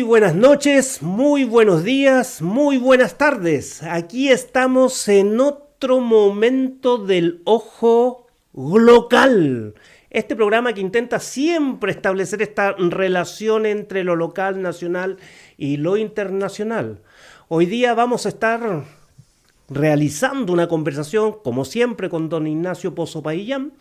buenas noches, muy buenos días, muy buenas tardes. Aquí estamos en otro momento del ojo local. Este programa que intenta siempre establecer esta relación entre lo local, nacional y lo internacional. Hoy día vamos a estar realizando una conversación, como siempre, con don Ignacio Pozo Paillán,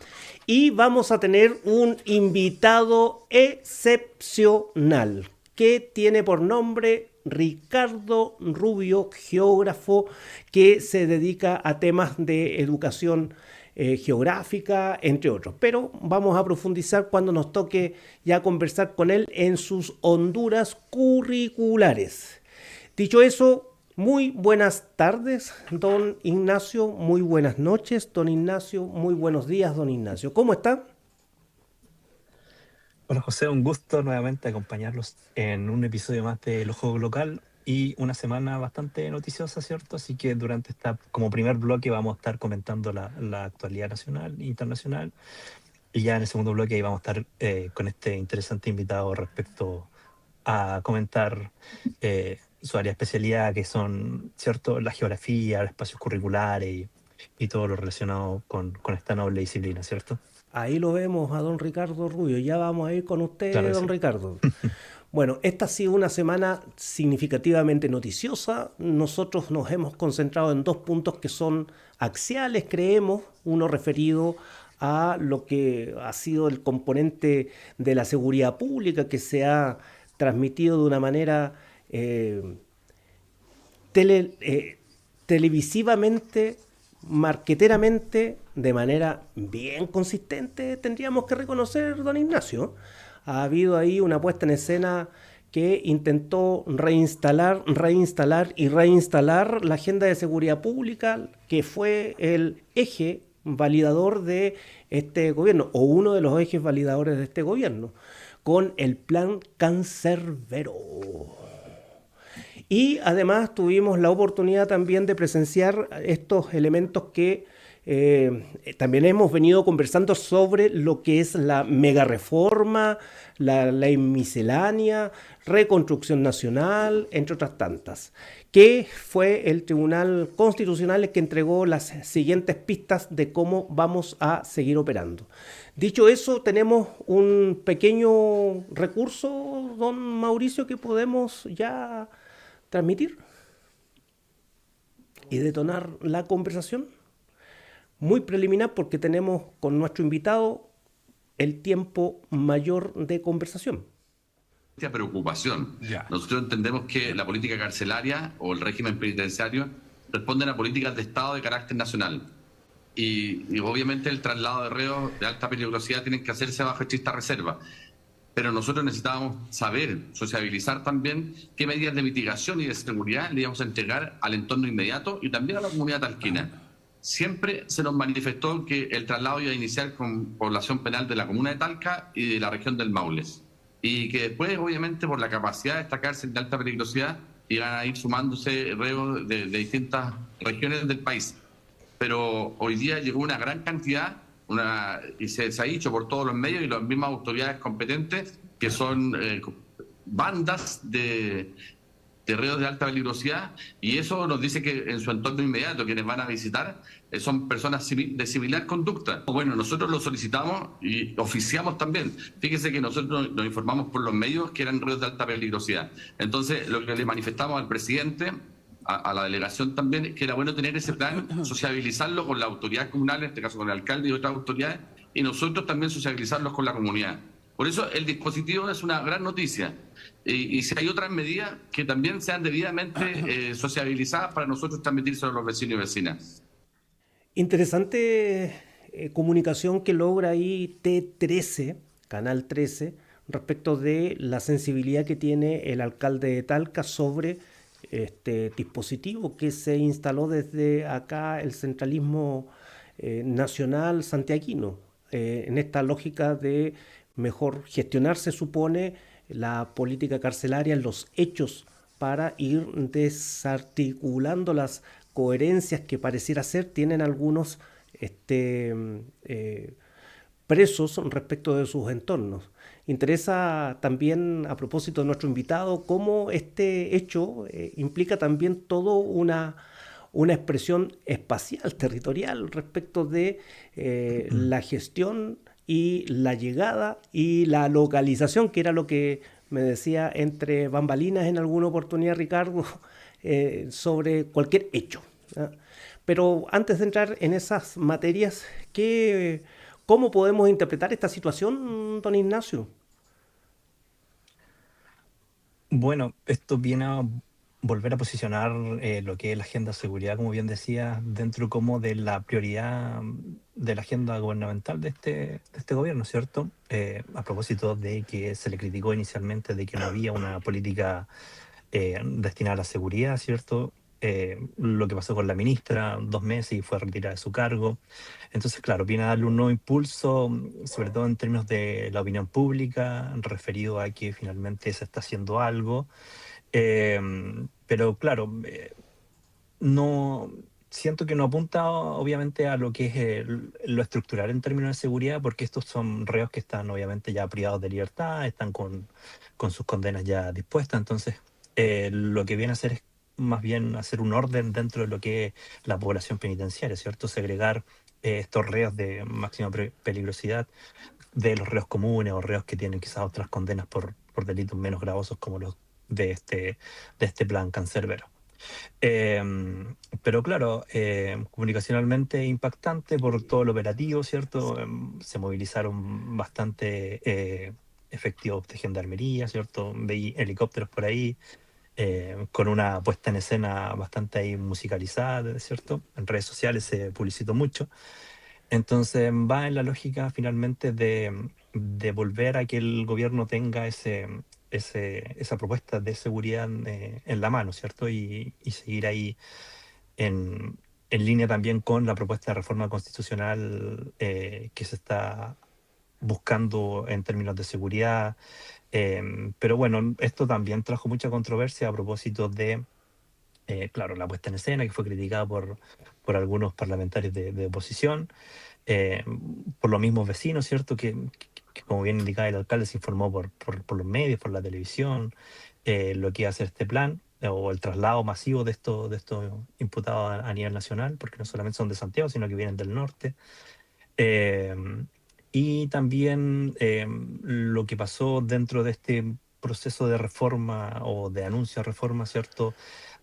y vamos a tener un invitado excepcional que tiene por nombre Ricardo Rubio, geógrafo que se dedica a temas de educación geográfica, entre otros. Pero vamos a profundizar cuando nos toque ya conversar con él en sus honduras curriculares. Dicho eso, muy buenas tardes, don Ignacio, muy buenas noches, don Ignacio, muy buenos días, don Ignacio. ¿Cómo está? Hola José, un gusto nuevamente acompañarlos en un episodio más de El Ojo Local y una semana bastante noticiosa, ¿cierto? Así que durante esta, como primer bloque, vamos a estar comentando la actualidad nacional e internacional, y ya en el segundo bloque ahí vamos a estar con este interesante invitado respecto a comentar su área de especialidad, que son, ¿cierto?, la geografía, los espacios curriculares y todo lo relacionado con esta noble disciplina, ¿cierto? Ahí lo vemos a don Ricardo Rubio. Ya vamos a ir con Claro usted, que don sí. Ricardo. Bueno, esta ha sido una semana significativamente noticiosa. Nosotros nos hemos concentrado en dos puntos que son axiales, creemos. Uno referido a lo que ha sido el componente de la seguridad pública que se ha transmitido de una manera eh, tele, televisivamente, marqueteramente, de manera bien consistente, tendríamos que reconocer, don Ignacio. Ha habido ahí una puesta en escena que intentó reinstalar y reinstalar la agenda de seguridad pública, que fue el eje validador de este gobierno, o uno de los ejes validadores de este gobierno, con el plan Cancerbero. Y además tuvimos la oportunidad también de presenciar estos elementos que también hemos venido conversando sobre lo que es la mega reforma, la ley miscelánea, reconstrucción nacional, entre otras tantas, que fue el Tribunal Constitucional el que entregó las siguientes pistas de cómo vamos a seguir operando. Dicho eso, tenemos un pequeño recurso, don Mauricio, que podemos ya transmitir y detonar la conversación. Muy preliminar porque tenemos con nuestro invitado el tiempo mayor de conversación. Preocupación. Ya. Nosotros entendemos que la política carcelaria o el régimen penitenciario responden a políticas de Estado de carácter nacional. Y obviamente el traslado de reos de alta peligrosidad tienen que hacerse bajo estricta reserva. Pero nosotros necesitábamos saber, sociabilizar también qué medidas de mitigación y de seguridad le íbamos a entregar al entorno inmediato y también a la comunidad talquina. Siempre se nos manifestó que el traslado iba a iniciar con población penal de la comuna de Talca y de la región del Maule. Y que después, obviamente, por la capacidad de esta cárcel de alta peligrosidad, iban a ir sumándose reos de distintas regiones del país. Pero hoy día llegó una gran cantidad y se ha dicho por todos los medios y las mismas autoridades competentes que son bandas de reos de alta peligrosidad, y eso nos dice que en su entorno inmediato quienes van a visitar son personas de similar conducta. Bueno, nosotros lo solicitamos y oficiamos también. Fíjese que nosotros nos informamos por los medios que eran reos de alta peligrosidad. Entonces, lo que le manifestamos al presidente, a la delegación también, que era bueno tener ese plan, sociabilizarlo con la autoridad comunal, en este caso con el alcalde y otras autoridades, y nosotros también sociabilizarlos con la comunidad. Por eso el dispositivo es una gran noticia. Y si hay otras medidas que también sean debidamente sociabilizadas para nosotros transmitirse a los vecinos y vecinas. Interesante comunicación que logra ahí T13, Canal 13, respecto de la sensibilidad que tiene el alcalde de Talca sobre este dispositivo que se instaló desde acá el centralismo nacional santiaguino, en esta lógica de mejor gestionar, se supone, la política carcelaria en los hechos para ir desarticulando las coherencias que pareciera ser tienen algunos este, eh, presos respecto de sus entornos. Interesa también, a propósito de nuestro invitado, cómo este hecho implica también toda una expresión espacial, territorial, respecto de la gestión y la llegada y la localización, que era lo que me decía entre bambalinas en alguna oportunidad Ricardo, sobre cualquier hecho. ¿Ah? Pero antes de entrar en esas materias, ¿cómo podemos interpretar esta situación, don Ignacio? Bueno, esto viene a volver a posicionar lo que es la agenda de seguridad, como bien decía, dentro como de la prioridad de la agenda gubernamental de este gobierno, ¿cierto? A propósito de que se le criticó inicialmente de que no había una política destinada a la seguridad, ¿cierto? Lo que pasó con la ministra, 2 meses y fue retirada de su cargo. Entonces, claro, viene a darle un nuevo impulso, sobre todo en términos de la opinión pública, referido a que finalmente se está haciendo algo. Eh, pero claro, no siento que no apunta obviamente a lo que es lo estructural en términos de seguridad, porque estos son reos que están obviamente ya privados de libertad, están con sus condenas ya dispuestas. Entonces, lo que viene a hacer es más bien hacer un orden dentro de lo que es la población penitenciaria, ¿cierto? Segregar estos reos de máxima peligrosidad de los reos comunes o reos que tienen quizás otras condenas por delitos menos gravosos como los de este plan cancerbero. Pero claro, comunicacionalmente impactante por todo el operativo, ¿cierto? Se movilizaron bastante efectivos de gendarmería, ¿cierto? Veí helicópteros por ahí, con una puesta en escena bastante ahí musicalizada, ¿cierto? En redes sociales se publicitó mucho. Entonces va en la lógica finalmente de volver a que el gobierno tenga esa propuesta de seguridad en la mano, ¿cierto? Y seguir ahí en, en línea también con la propuesta de reforma constitucional que se está buscando en términos de seguridad. Pero bueno, esto también trajo mucha controversia a propósito de, claro, la puesta en escena que fue criticada por algunos parlamentarios de oposición, eh, por los mismos vecinos, ¿cierto? Que como bien indicaba el alcalde, se informó por los medios, por la televisión, lo que iba a hacer este plan, o el traslado masivo de estos imputados a nivel nacional, porque no solamente son de Santiago, sino que vienen del norte. Eh, y también lo que pasó dentro de este proceso de reforma o de anuncio de reforma, ¿cierto?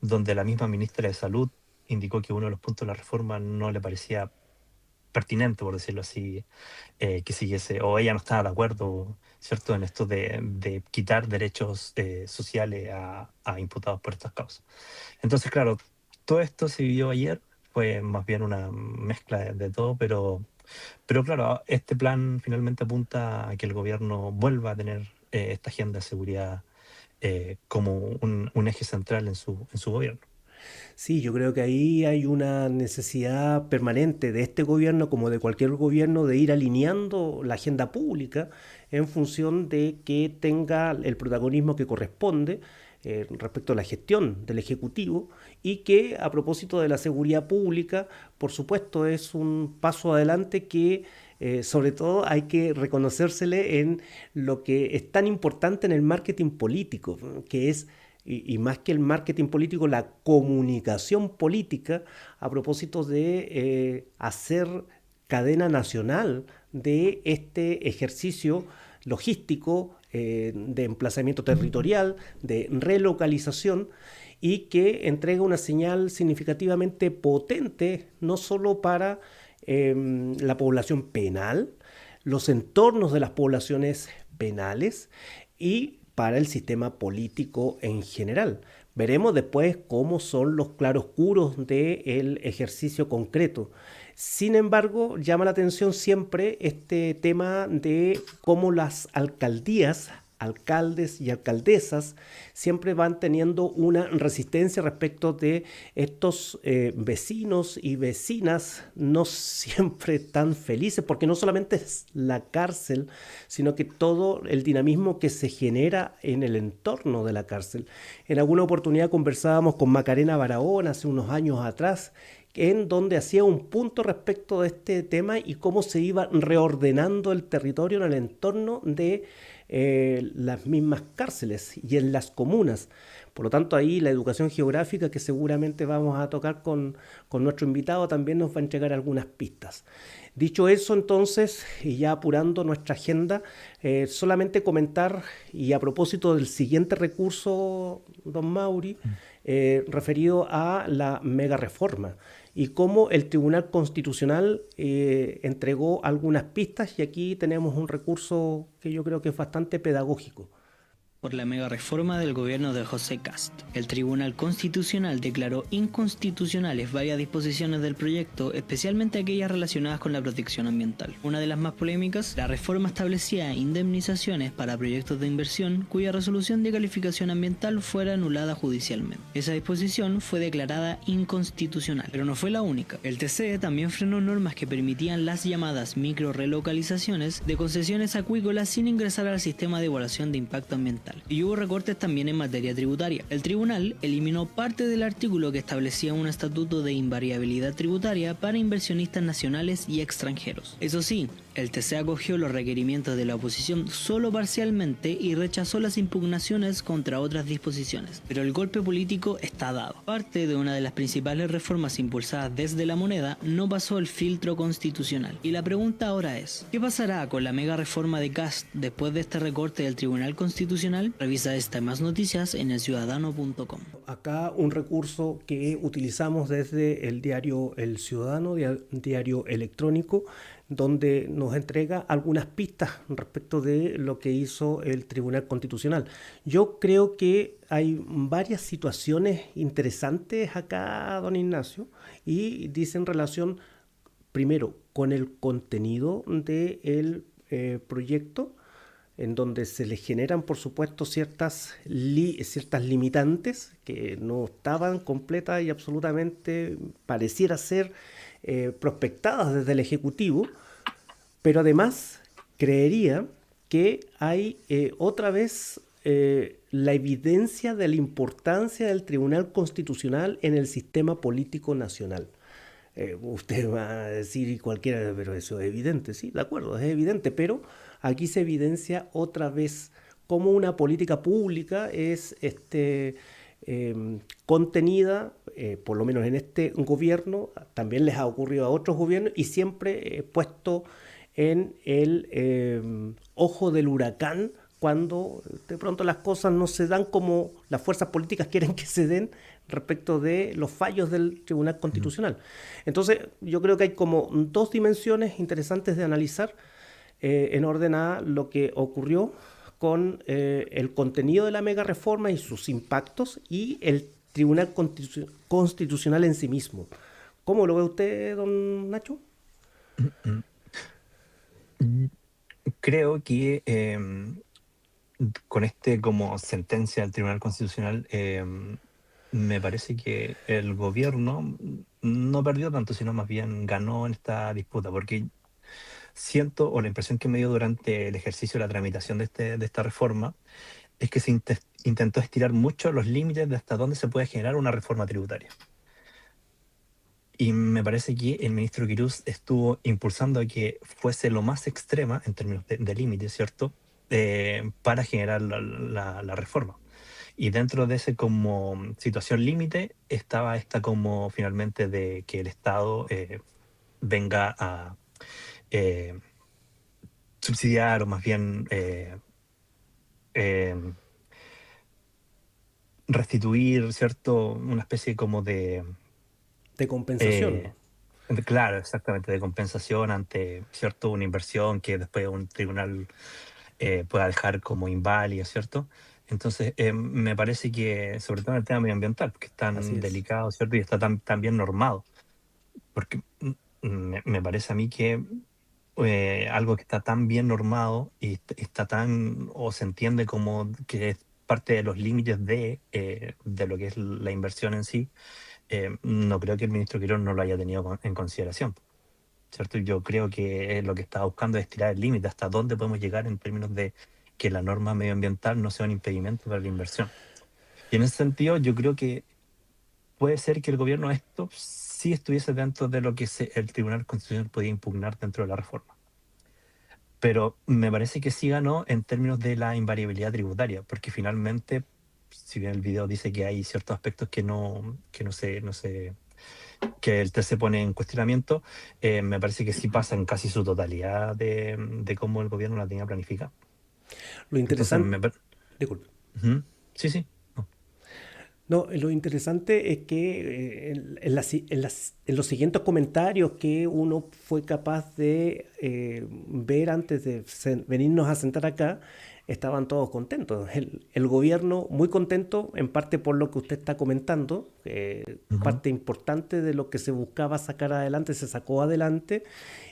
Donde la misma ministra de Salud indicó que uno de los puntos de la reforma no le parecía pertinente, por decirlo así, que siguiese, o ella no estaba de acuerdo, ¿cierto?, en esto de quitar derechos sociales a imputados por estas causas. Entonces, claro, todo esto se vivió ayer, fue más bien una mezcla de todo, pero claro, este plan finalmente apunta a que el gobierno vuelva a tener esta agenda de seguridad como un eje central en su gobierno. Sí, yo creo que ahí hay una necesidad permanente de este gobierno como de cualquier gobierno de ir alineando la agenda pública en función de que tenga el protagonismo que corresponde respecto a la gestión del Ejecutivo y que a propósito de la seguridad pública, por supuesto, es un paso adelante que sobre todo hay que reconocérsele en lo que es tan importante en el marketing político, que es y más que el marketing político, la comunicación política a propósito de hacer cadena nacional de este ejercicio logístico de emplazamiento territorial, de relocalización y que entrega una señal significativamente potente no solo para la población penal, los entornos de las poblaciones penales y para el sistema político en general. Veremos después cómo son los claroscuros del ejercicio concreto. Sin embargo, llama la atención siempre este tema de cómo las alcaldías alcaldes y alcaldesas siempre van teniendo una resistencia respecto de estos vecinos y vecinas no siempre tan felices, porque no solamente es la cárcel, sino que todo el dinamismo que se genera en el entorno de la cárcel. En alguna oportunidad conversábamos con Macarena Barahona hace unos años atrás, en donde hacía un punto respecto de este tema y cómo se iba reordenando el territorio en el entorno de las mismas cárceles y en las comunas. Por lo tanto, ahí la educación geográfica que seguramente vamos a tocar con nuestro invitado también nos va a entregar algunas pistas. Dicho eso, entonces, y ya apurando nuestra agenda, solamente comentar, y a propósito del siguiente recurso, don Mauri, referido a la mega reforma y cómo el Tribunal Constitucional entregó algunas pistas, y aquí tenemos un recurso que yo creo que es bastante pedagógico. Por la mega reforma del gobierno de José Kast, el Tribunal Constitucional declaró inconstitucionales varias disposiciones del proyecto, especialmente aquellas relacionadas con la protección ambiental. Una de las más polémicas, la reforma establecía indemnizaciones para proyectos de inversión cuya resolución de calificación ambiental fuera anulada judicialmente. Esa disposición fue declarada inconstitucional, pero no fue la única. El TC también frenó normas que permitían las llamadas micro-relocalizaciones de concesiones acuícolas sin ingresar al sistema de evaluación de impacto ambiental. Y hubo recortes también en materia tributaria. El tribunal eliminó parte del artículo que establecía un estatuto de invariabilidad tributaria para inversionistas nacionales y extranjeros. Eso sí, el TC acogió los requerimientos de la oposición solo parcialmente y rechazó las impugnaciones contra otras disposiciones. Pero el golpe político está dado. Parte de una de las principales reformas impulsadas desde la moneda no pasó el filtro constitucional. Y la pregunta ahora es, ¿qué pasará con la mega reforma de Kast después de este recorte del Tribunal Constitucional? Revisa esta y más noticias en elciudadano.com. Acá un recurso que utilizamos desde el diario El Ciudadano, diario electrónico, donde nos entrega algunas pistas respecto de lo que hizo el Tribunal Constitucional. Yo creo que hay varias situaciones interesantes acá, don Ignacio, y dice en relación, primero, con el contenido del proyecto, en donde se le generan, por supuesto, ciertas limitantes que no estaban completas y absolutamente, pareciera ser, prospectadas desde el Ejecutivo, pero además creería que hay otra vez la evidencia de la importancia del Tribunal Constitucional en el sistema político nacional. Usted va a decir cualquiera, pero eso es evidente, sí, de acuerdo, es evidente, pero aquí se evidencia otra vez cómo una política pública es contenida, por lo menos en este gobierno, también les ha ocurrido a otros gobiernos, y siempre puesto en el ojo del huracán cuando de pronto las cosas no se dan como las fuerzas políticas quieren que se den respecto de los fallos del Tribunal Constitucional. Entonces yo creo que hay como dos dimensiones interesantes de analizar en orden a lo que ocurrió con el contenido de la mega reforma y sus impactos y el Tribunal Constitucional en sí mismo. ¿Cómo lo ve usted, don Nacho? Creo que con como sentencia del Tribunal Constitucional, me parece que el gobierno no perdió tanto, sino más bien ganó en esta disputa, porque siento, o la impresión que me dio durante el ejercicio de la tramitación de esta reforma, es que se intentó estirar mucho los límites de hasta dónde se puede generar una reforma tributaria. Y me parece que el ministro Quirós estuvo impulsando a que fuese lo más extrema en términos de límites, ¿cierto? Para generar la reforma. Y dentro de ese como situación límite estaba esta como finalmente de que el Estado venga a subsidiar o más bien restituir, ¿cierto? Una especie como de compensación. Claro, exactamente, de compensación ante, ¿cierto? Una inversión que después un tribunal pueda dejar como inválida, ¿cierto? Entonces, me parece que, sobre todo en el tema medioambiental, porque es tan delicado, ¿cierto? Y está tan bien normado. Porque me parece a mí que algo que está tan bien normado y está tan, o se entiende como que es parte de los límites de lo que es la inversión en sí, no creo que el ministro Quirón no lo haya tenido en consideración, ¿cierto? Yo creo que lo que estaba buscando es tirar el límite hasta dónde podemos llegar en términos de que la norma medioambiental no sea un impedimento para la inversión. Y en ese sentido, yo creo que puede ser que el gobierno esto sí estuviese dentro de lo que el Tribunal Constitucional podía impugnar dentro de la reforma. Pero me parece que sí ganó en términos de la invariabilidad tributaria, porque finalmente, si bien el video dice que hay ciertos aspectos que que el TC pone en cuestionamiento, me parece que sí pasa en casi su totalidad de cómo el gobierno la tenía planificada. Lo Entonces, interesante, disculpe. Ujú. Sí, sí. No. No, lo interesante es que en los siguientes comentarios que uno fue capaz de ver antes de venirnos a sentar acá, estaban todos contentos. El gobierno muy contento, en parte por lo que usted está comentando, Ujú. parte importante de lo que se buscaba sacar adelante se sacó adelante,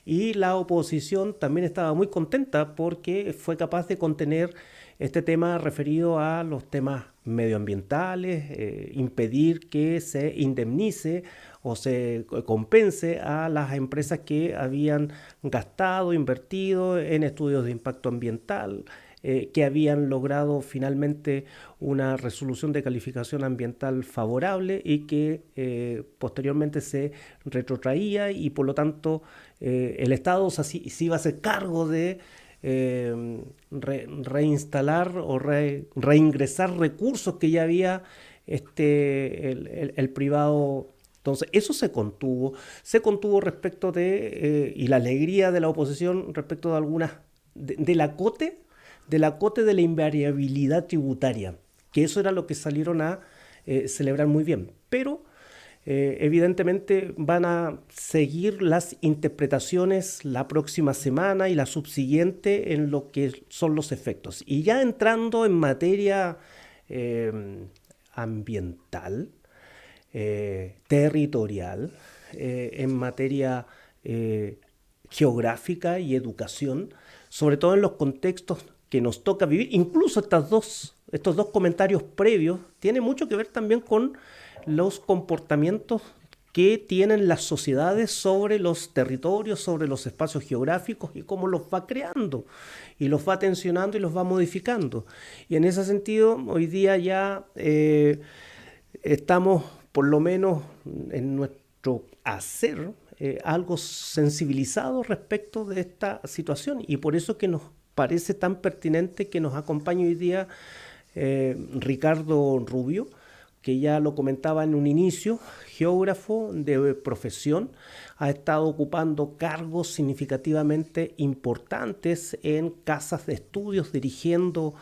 y la oposición también estaba muy contenta porque fue capaz de contener este tema referido a los temas medioambientales, impedir que se indemnice o se compense a las empresas que habían gastado, invertido en estudios de impacto ambiental, que habían logrado finalmente una resolución de calificación ambiental favorable y que posteriormente se retrotraía, y por lo tanto el Estado se iba a hacer cargo de reinstalar o reingresar recursos que ya había el privado. Entonces, eso se contuvo respecto y la alegría de la oposición respecto de algunas, del acote de la invariabilidad tributaria, que eso era lo que salieron a celebrar muy bien. Pero evidentemente van a seguir las interpretaciones la próxima semana y la subsiguiente en lo que son los efectos. Y ya entrando en materia eh, ambiental, territorial, en materia geográfica y educación, sobre todo en los contextos que nos toca vivir. Incluso estos dos comentarios previos tienen mucho que ver también con los comportamientos que tienen las sociedades sobre los territorios, sobre los espacios geográficos, y cómo los va creando y los va tensionando y los va modificando. Y en ese sentido, hoy día ya estamos, por lo menos en nuestro hacer, algo sensibilizados respecto de esta situación, y por eso que nos parece tan pertinente que nos acompañe hoy día Ricardo Rubio, que ya lo comentaba en un inicio, geógrafo de profesión, ha estado ocupando cargos significativamente importantes en casas de estudios, dirigiendo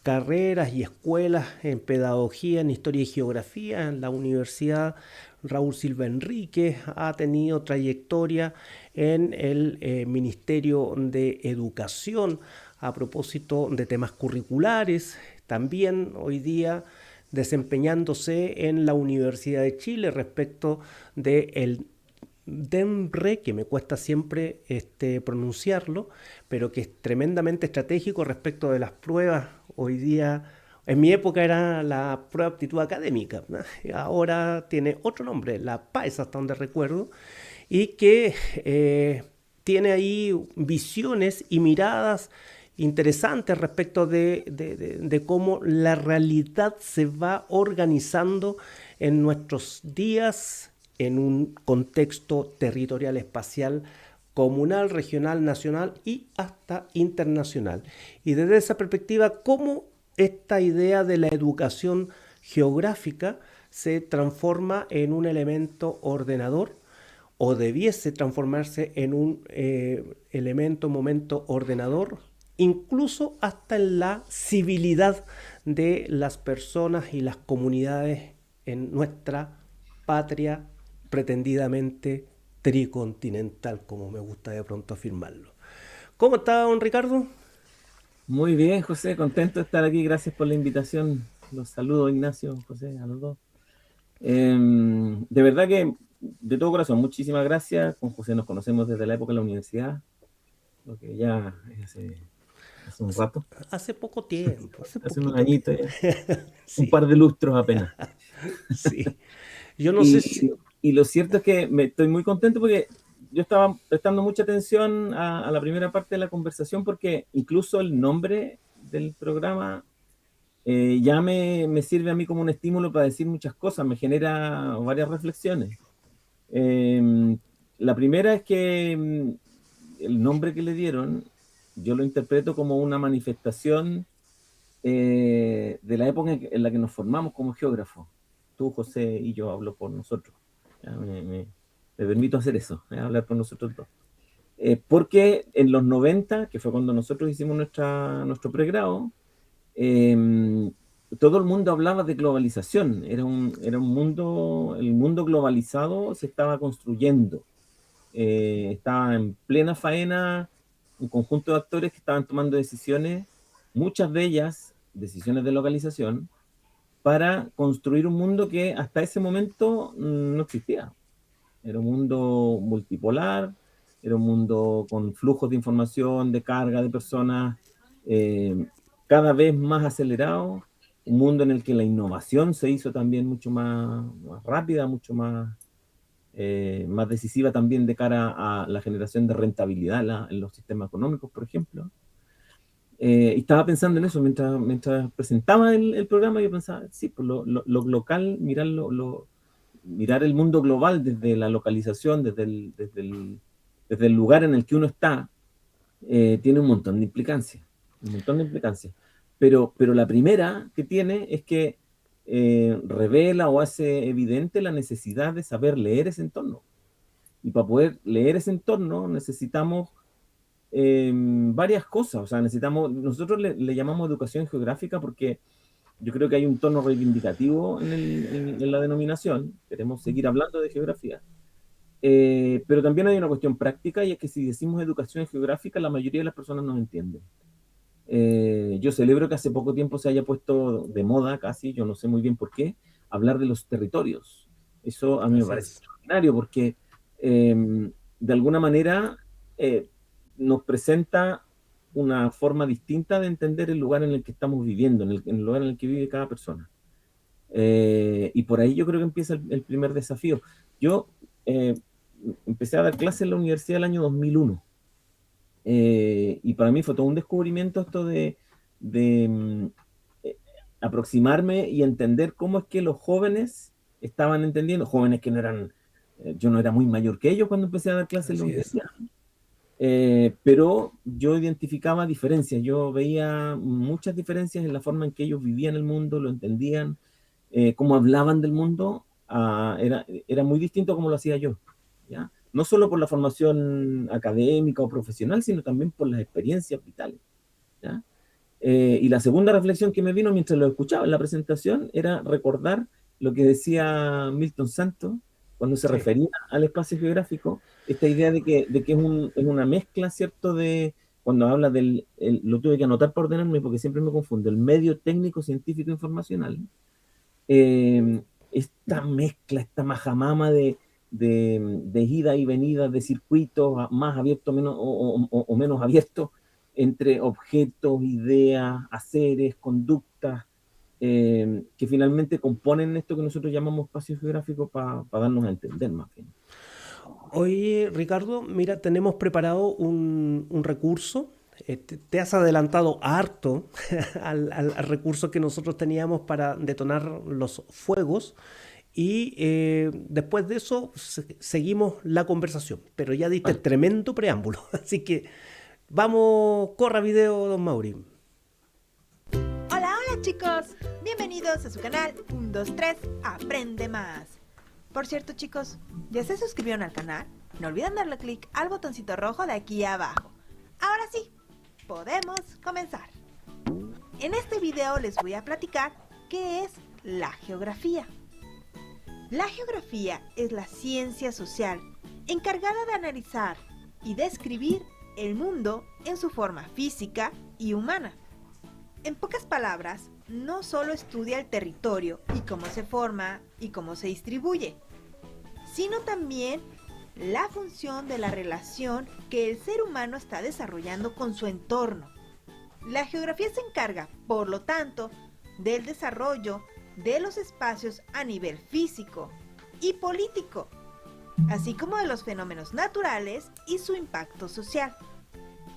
carreras y escuelas en pedagogía, en historia y geografía, en la Universidad Raúl Silva Enríquez. Ha tenido trayectoria en el Ministerio de Educación a propósito de temas curriculares, también hoy día desempeñándose en la Universidad de Chile respecto del DEMRE, que me cuesta siempre pronunciarlo, pero que es tremendamente estratégico respecto de las pruebas. Hoy día, en mi época era la prueba de aptitud académica, ¿no? Ahora tiene otro nombre, la PAES, hasta donde recuerdo, y que tiene ahí visiones y miradas interesantes respecto de cómo la realidad se va organizando en nuestros días en un contexto territorial, espacial, comunal, regional, nacional y hasta internacional. Y desde esa perspectiva, cómo esta idea de la educación geográfica se transforma en un elemento ordenador, o debiese transformarse en un elemento, momento ordenador, incluso hasta en la civilidad de las personas y las comunidades en nuestra patria pretendidamente tricontinental, como me gusta de pronto afirmarlo. ¿Cómo está, don Ricardo? Muy bien, José, contento de estar aquí. Gracias por la invitación. Los saludo, Ignacio, José, a los dos. De verdad que, de todo corazón, muchísimas gracias. Con José nos conocemos desde la época de la universidad. lo que ya hace un rato, Hace poco tiempo, hace unos añitos ya, un Sí, par de lustros apenas. sí. Yo no sé si... Y lo cierto es que estoy muy contento porque yo estaba prestando mucha atención a la primera parte de la conversación porque incluso el nombre del programa ya me sirve a mí como un estímulo para decir muchas cosas, me genera varias reflexiones. La primera es que el nombre que le dieron, yo lo interpreto como una manifestación de la época en la que nos formamos como geógrafos. Tú, José, y yo hablo por nosotros. Ya, me permito hacer eso, hablar por nosotros dos. Porque en los 90, que fue cuando nosotros hicimos nuestro pregrado, todo el mundo hablaba de globalización. Era un mundo, el mundo globalizado se estaba construyendo. Estaba en plena faena un conjunto de actores que estaban tomando decisiones, muchas de ellas decisiones de localización, para construir un mundo que hasta ese momento no existía. Era un mundo multipolar, era un mundo con flujos de información, de carga, de personas, cada vez más acelerado, un mundo en el que la innovación se hizo también mucho más rápida, mucho más decisiva también de cara a la generación de rentabilidad en los sistemas económicos, por ejemplo. Y estaba pensando en eso mientras presentaba el programa. Yo pensaba, sí, pues lo local, mirar el mundo global desde la localización, desde el lugar en el que uno está, tiene un montón de implicancias, un montón de implicancias. Pero la primera que tiene es que revela o hace evidente la necesidad de saber leer ese entorno. Y para poder leer ese entorno necesitamos varias cosas. O sea, nosotros le llamamos educación geográfica porque yo creo que hay un tono reivindicativo en la denominación. Queremos seguir hablando de geografía. Pero también hay una cuestión práctica, y es que si decimos educación geográfica, la mayoría de las personas nos entienden. Yo celebro que hace poco tiempo se haya puesto de moda, casi, yo no sé muy bien por qué, hablar de los territorios. Eso a mí me parece extraordinario porque de alguna manera nos presenta una forma distinta de entender el lugar en el que estamos viviendo, en el lugar en el que vive cada persona. Y por ahí yo creo que empieza el primer desafío. Yo empecé a dar clases en la universidad el año 2001. Y para mí fue todo un descubrimiento esto de aproximarme y entender cómo es que los jóvenes estaban entendiendo, jóvenes que no eran, yo no era muy mayor que ellos cuando empecé a dar clases en la universidad. Pero yo identificaba diferencias, yo veía muchas diferencias en la forma en que ellos vivían el mundo, lo entendían, cómo hablaban del mundo. Era muy distinto a como lo hacía yo, ¿ya? No solo por la formación académica o profesional, sino también por las experiencias vitales, ¿ya? Y la segunda reflexión que me vino mientras lo escuchaba en la presentación era recordar lo que decía Milton Santos cuando se refería al espacio geográfico, esta idea de que es una mezcla, ¿cierto? Cuando habla lo tuve que anotar para ordenarme porque siempre me confundo, el medio técnico, científico, informacional, esta mezcla, esta majamama de ida y venida de circuitos más abiertos o menos abiertos entre objetos, ideas, haceres, conductas, que finalmente componen esto que nosotros llamamos espacio geográfico para darnos a entender más bien. Oye, Ricardo, mira, tenemos preparado un recurso. Te has adelantado harto al recurso que nosotros teníamos para detonar los fuegos. Y después de eso seguimos la conversación. Pero ya diste tremendo preámbulo. Así que vamos, corra video, don Mauri. Hola, hola chicos. Bienvenidos a su canal 1, 2, 3, Aprende Más. Por cierto chicos, ¿ya se suscribieron al canal? No olviden darle clic al botoncito rojo de aquí abajo. Ahora sí, podemos comenzar. En este video les voy a platicar qué es la geografía. La geografía es la ciencia social encargada de analizar y describir el mundo en su forma física y humana. En pocas palabras, no solo estudia el territorio y cómo se forma y cómo se distribuye, sino también la función de la relación que el ser humano está desarrollando con su entorno. La geografía se encarga, por lo tanto, del desarrollo de los espacios a nivel físico y político, así como de los fenómenos naturales y su impacto social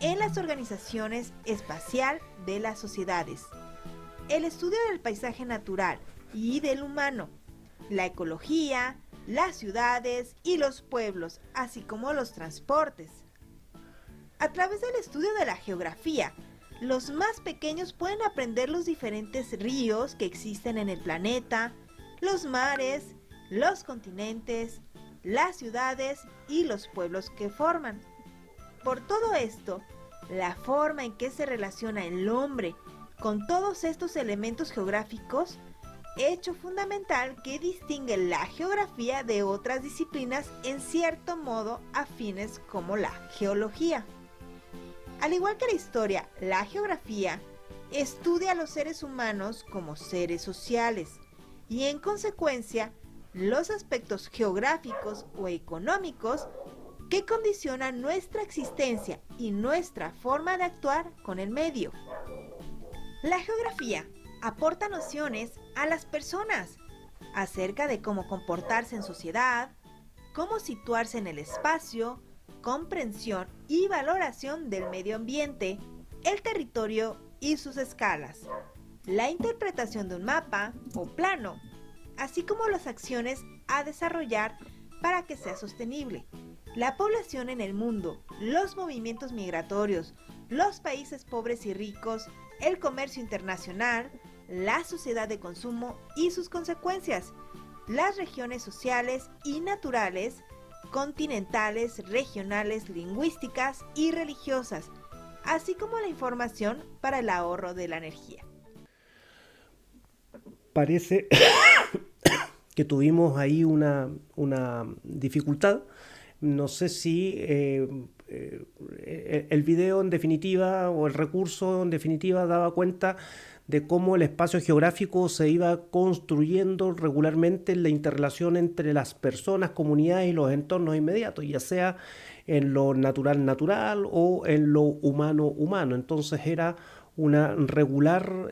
en las organizaciones espacial de las sociedades, el estudio del paisaje natural y del humano, la ecología, las ciudades y los pueblos, así como los transportes. A través del estudio de la geografía, los más pequeños pueden aprender los diferentes ríos que existen en el planeta, los mares, los continentes, las ciudades y los pueblos que forman. Por todo esto, la forma en que se relaciona el hombre con todos estos elementos geográficos, hecho fundamental que distingue la geografía de otras disciplinas en cierto modo afines como la geología. Al igual que la historia, la geografía estudia a los seres humanos como seres sociales y en consecuencia los aspectos geográficos o económicos que condicionan nuestra existencia y nuestra forma de actuar con el medio. La geografía aporta nociones a las personas acerca de cómo comportarse en sociedad, cómo situarse en el espacio, comprensión y valoración del medio ambiente, el territorio y sus escalas, la interpretación de un mapa o plano, así como las acciones a desarrollar para que sea sostenible, la población en el mundo, los movimientos migratorios, los países pobres y ricos, el comercio internacional, la sociedad de consumo y sus consecuencias, las regiones sociales y naturales, continentales, regionales, lingüísticas y religiosas, así como la información para el ahorro de la energía. Parece que tuvimos ahí una dificultad. No sé si el video en definitiva o el recurso en definitiva daba cuenta de cómo el espacio geográfico se iba construyendo regularmente en la interrelación entre las personas, comunidades y los entornos inmediatos, ya sea en lo natural o en lo humano. Entonces era una regular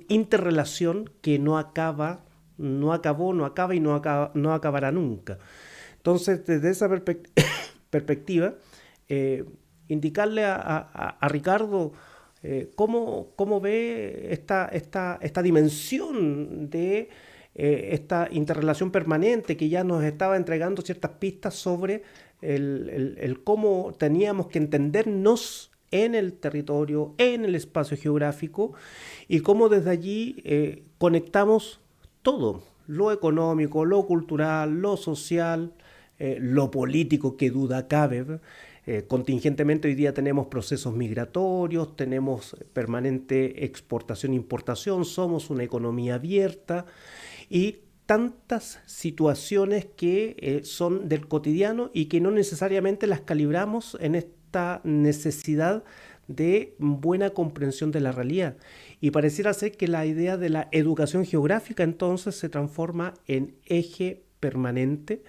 interrelación que no acaba y no acabará nunca. Entonces, desde esa perspectiva, indicarle a Ricardo cómo ve esta dimensión de esta interrelación permanente que ya nos estaba entregando ciertas pistas sobre el cómo teníamos que entendernos en el territorio, en el espacio geográfico, y cómo desde allí conectamos todo, lo económico, lo cultural, lo social, lo político, que duda cabe. Contingentemente hoy día tenemos procesos migratorios, tenemos permanente exportación-importación, somos una economía abierta y tantas situaciones que son del cotidiano y que no necesariamente las calibramos en esta necesidad de buena comprensión de la realidad. Y pareciera ser que la idea de la educación geográfica entonces se transforma en eje permanente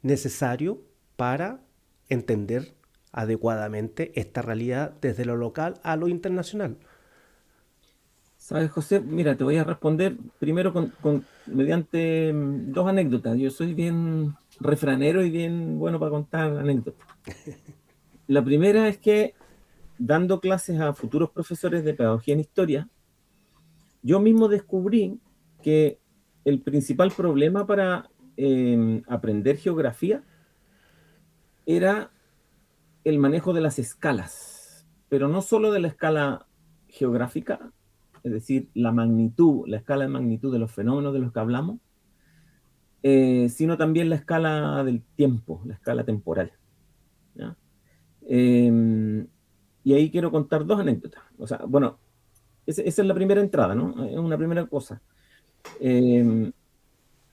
necesario para entender adecuadamente esta realidad desde lo local a lo internacional. ¿Sabes, José? Mira, te voy a responder primero mediante dos anécdotas. Yo soy bien refranero y bien bueno para contar anécdotas. La primera es que, dando clases a futuros profesores de pedagogía en historia, yo mismo descubrí que el principal problema para aprender geografía era el manejo de las escalas, pero no solo de la escala geográfica, es decir, la escala de magnitud de los fenómenos de los que hablamos, sino también la escala del tiempo, la escala temporal, ¿ya? Y ahí quiero contar dos anécdotas. O sea, bueno, esa es la primera entrada, ¿no? Es una primera cosa.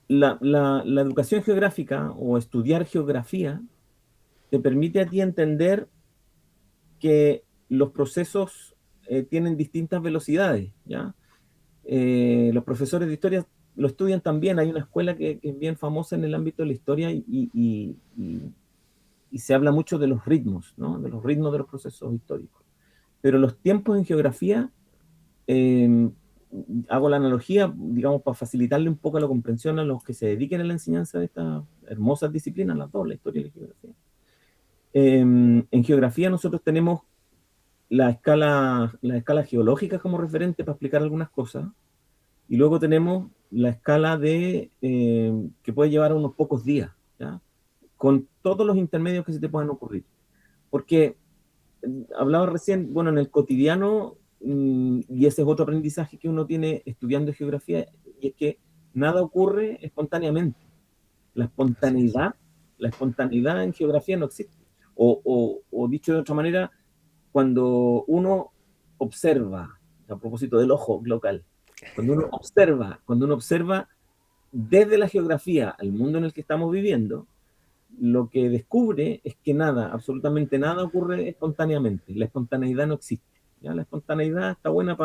La educación geográfica o estudiar geografía te permite a ti entender que los procesos tienen distintas velocidades, ¿ya? Los profesores de historia lo estudian también. Hay una escuela que es bien famosa en el ámbito de la historia y se habla mucho de los ritmos, ¿no? De los ritmos de los procesos históricos. Pero los tiempos en geografía, eh, hago la analogía, digamos, para facilitarle un poco la comprensión a los que se dediquen a la enseñanza de estas hermosas disciplinas, las dos, la historia y la geografía. En geografía nosotros tenemos las escalas geológicas como referente para explicar algunas cosas, y luego tenemos la escala que puede llevar a unos pocos días, ¿ya? Con todos los intermedios que se te puedan ocurrir. Porque hablaba recién, bueno, en el cotidiano, y ese es otro aprendizaje que uno tiene estudiando geografía, y es que nada ocurre espontáneamente. La espontaneidad, la espontaneidad en geografía no existe. O dicho de otra manera, cuando uno observa, a propósito del ojo local, cuando uno observa desde la geografía al mundo en el que estamos viviendo, lo que descubre es que nada, absolutamente nada ocurre espontáneamente. La espontaneidad no existe, ¿ya? La espontaneidad está buena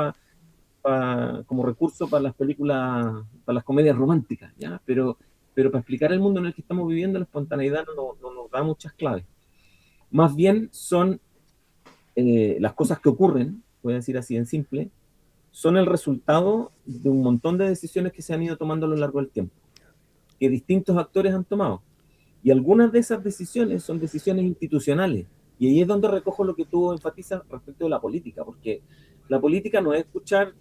como recurso para las películas, para las comedias románticas, ¿ya? Pero para explicar el mundo en el que estamos viviendo, la espontaneidad no nos da muchas claves. Más bien son las cosas que ocurren, voy a decir así en simple, son el resultado de un montón de decisiones que se han ido tomando a lo largo del tiempo, que distintos actores han tomado. Y algunas de esas decisiones son decisiones institucionales. Y ahí es donde recojo lo que tú enfatizas respecto de la política, porque la política no es escuchar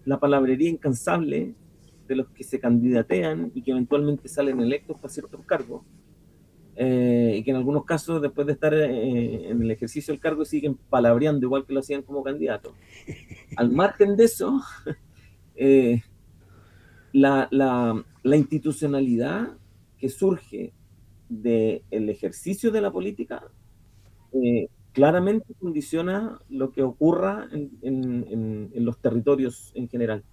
la palabrería incansable de los que se candidatean y que eventualmente salen electos para ciertos cargos, y que en algunos casos, después de estar en el ejercicio del cargo, siguen palabreando igual que lo hacían como candidatos. Al margen de eso, eh, la institucionalidad que surge del ejercicio de la política claramente condiciona lo que ocurra en los territorios en general.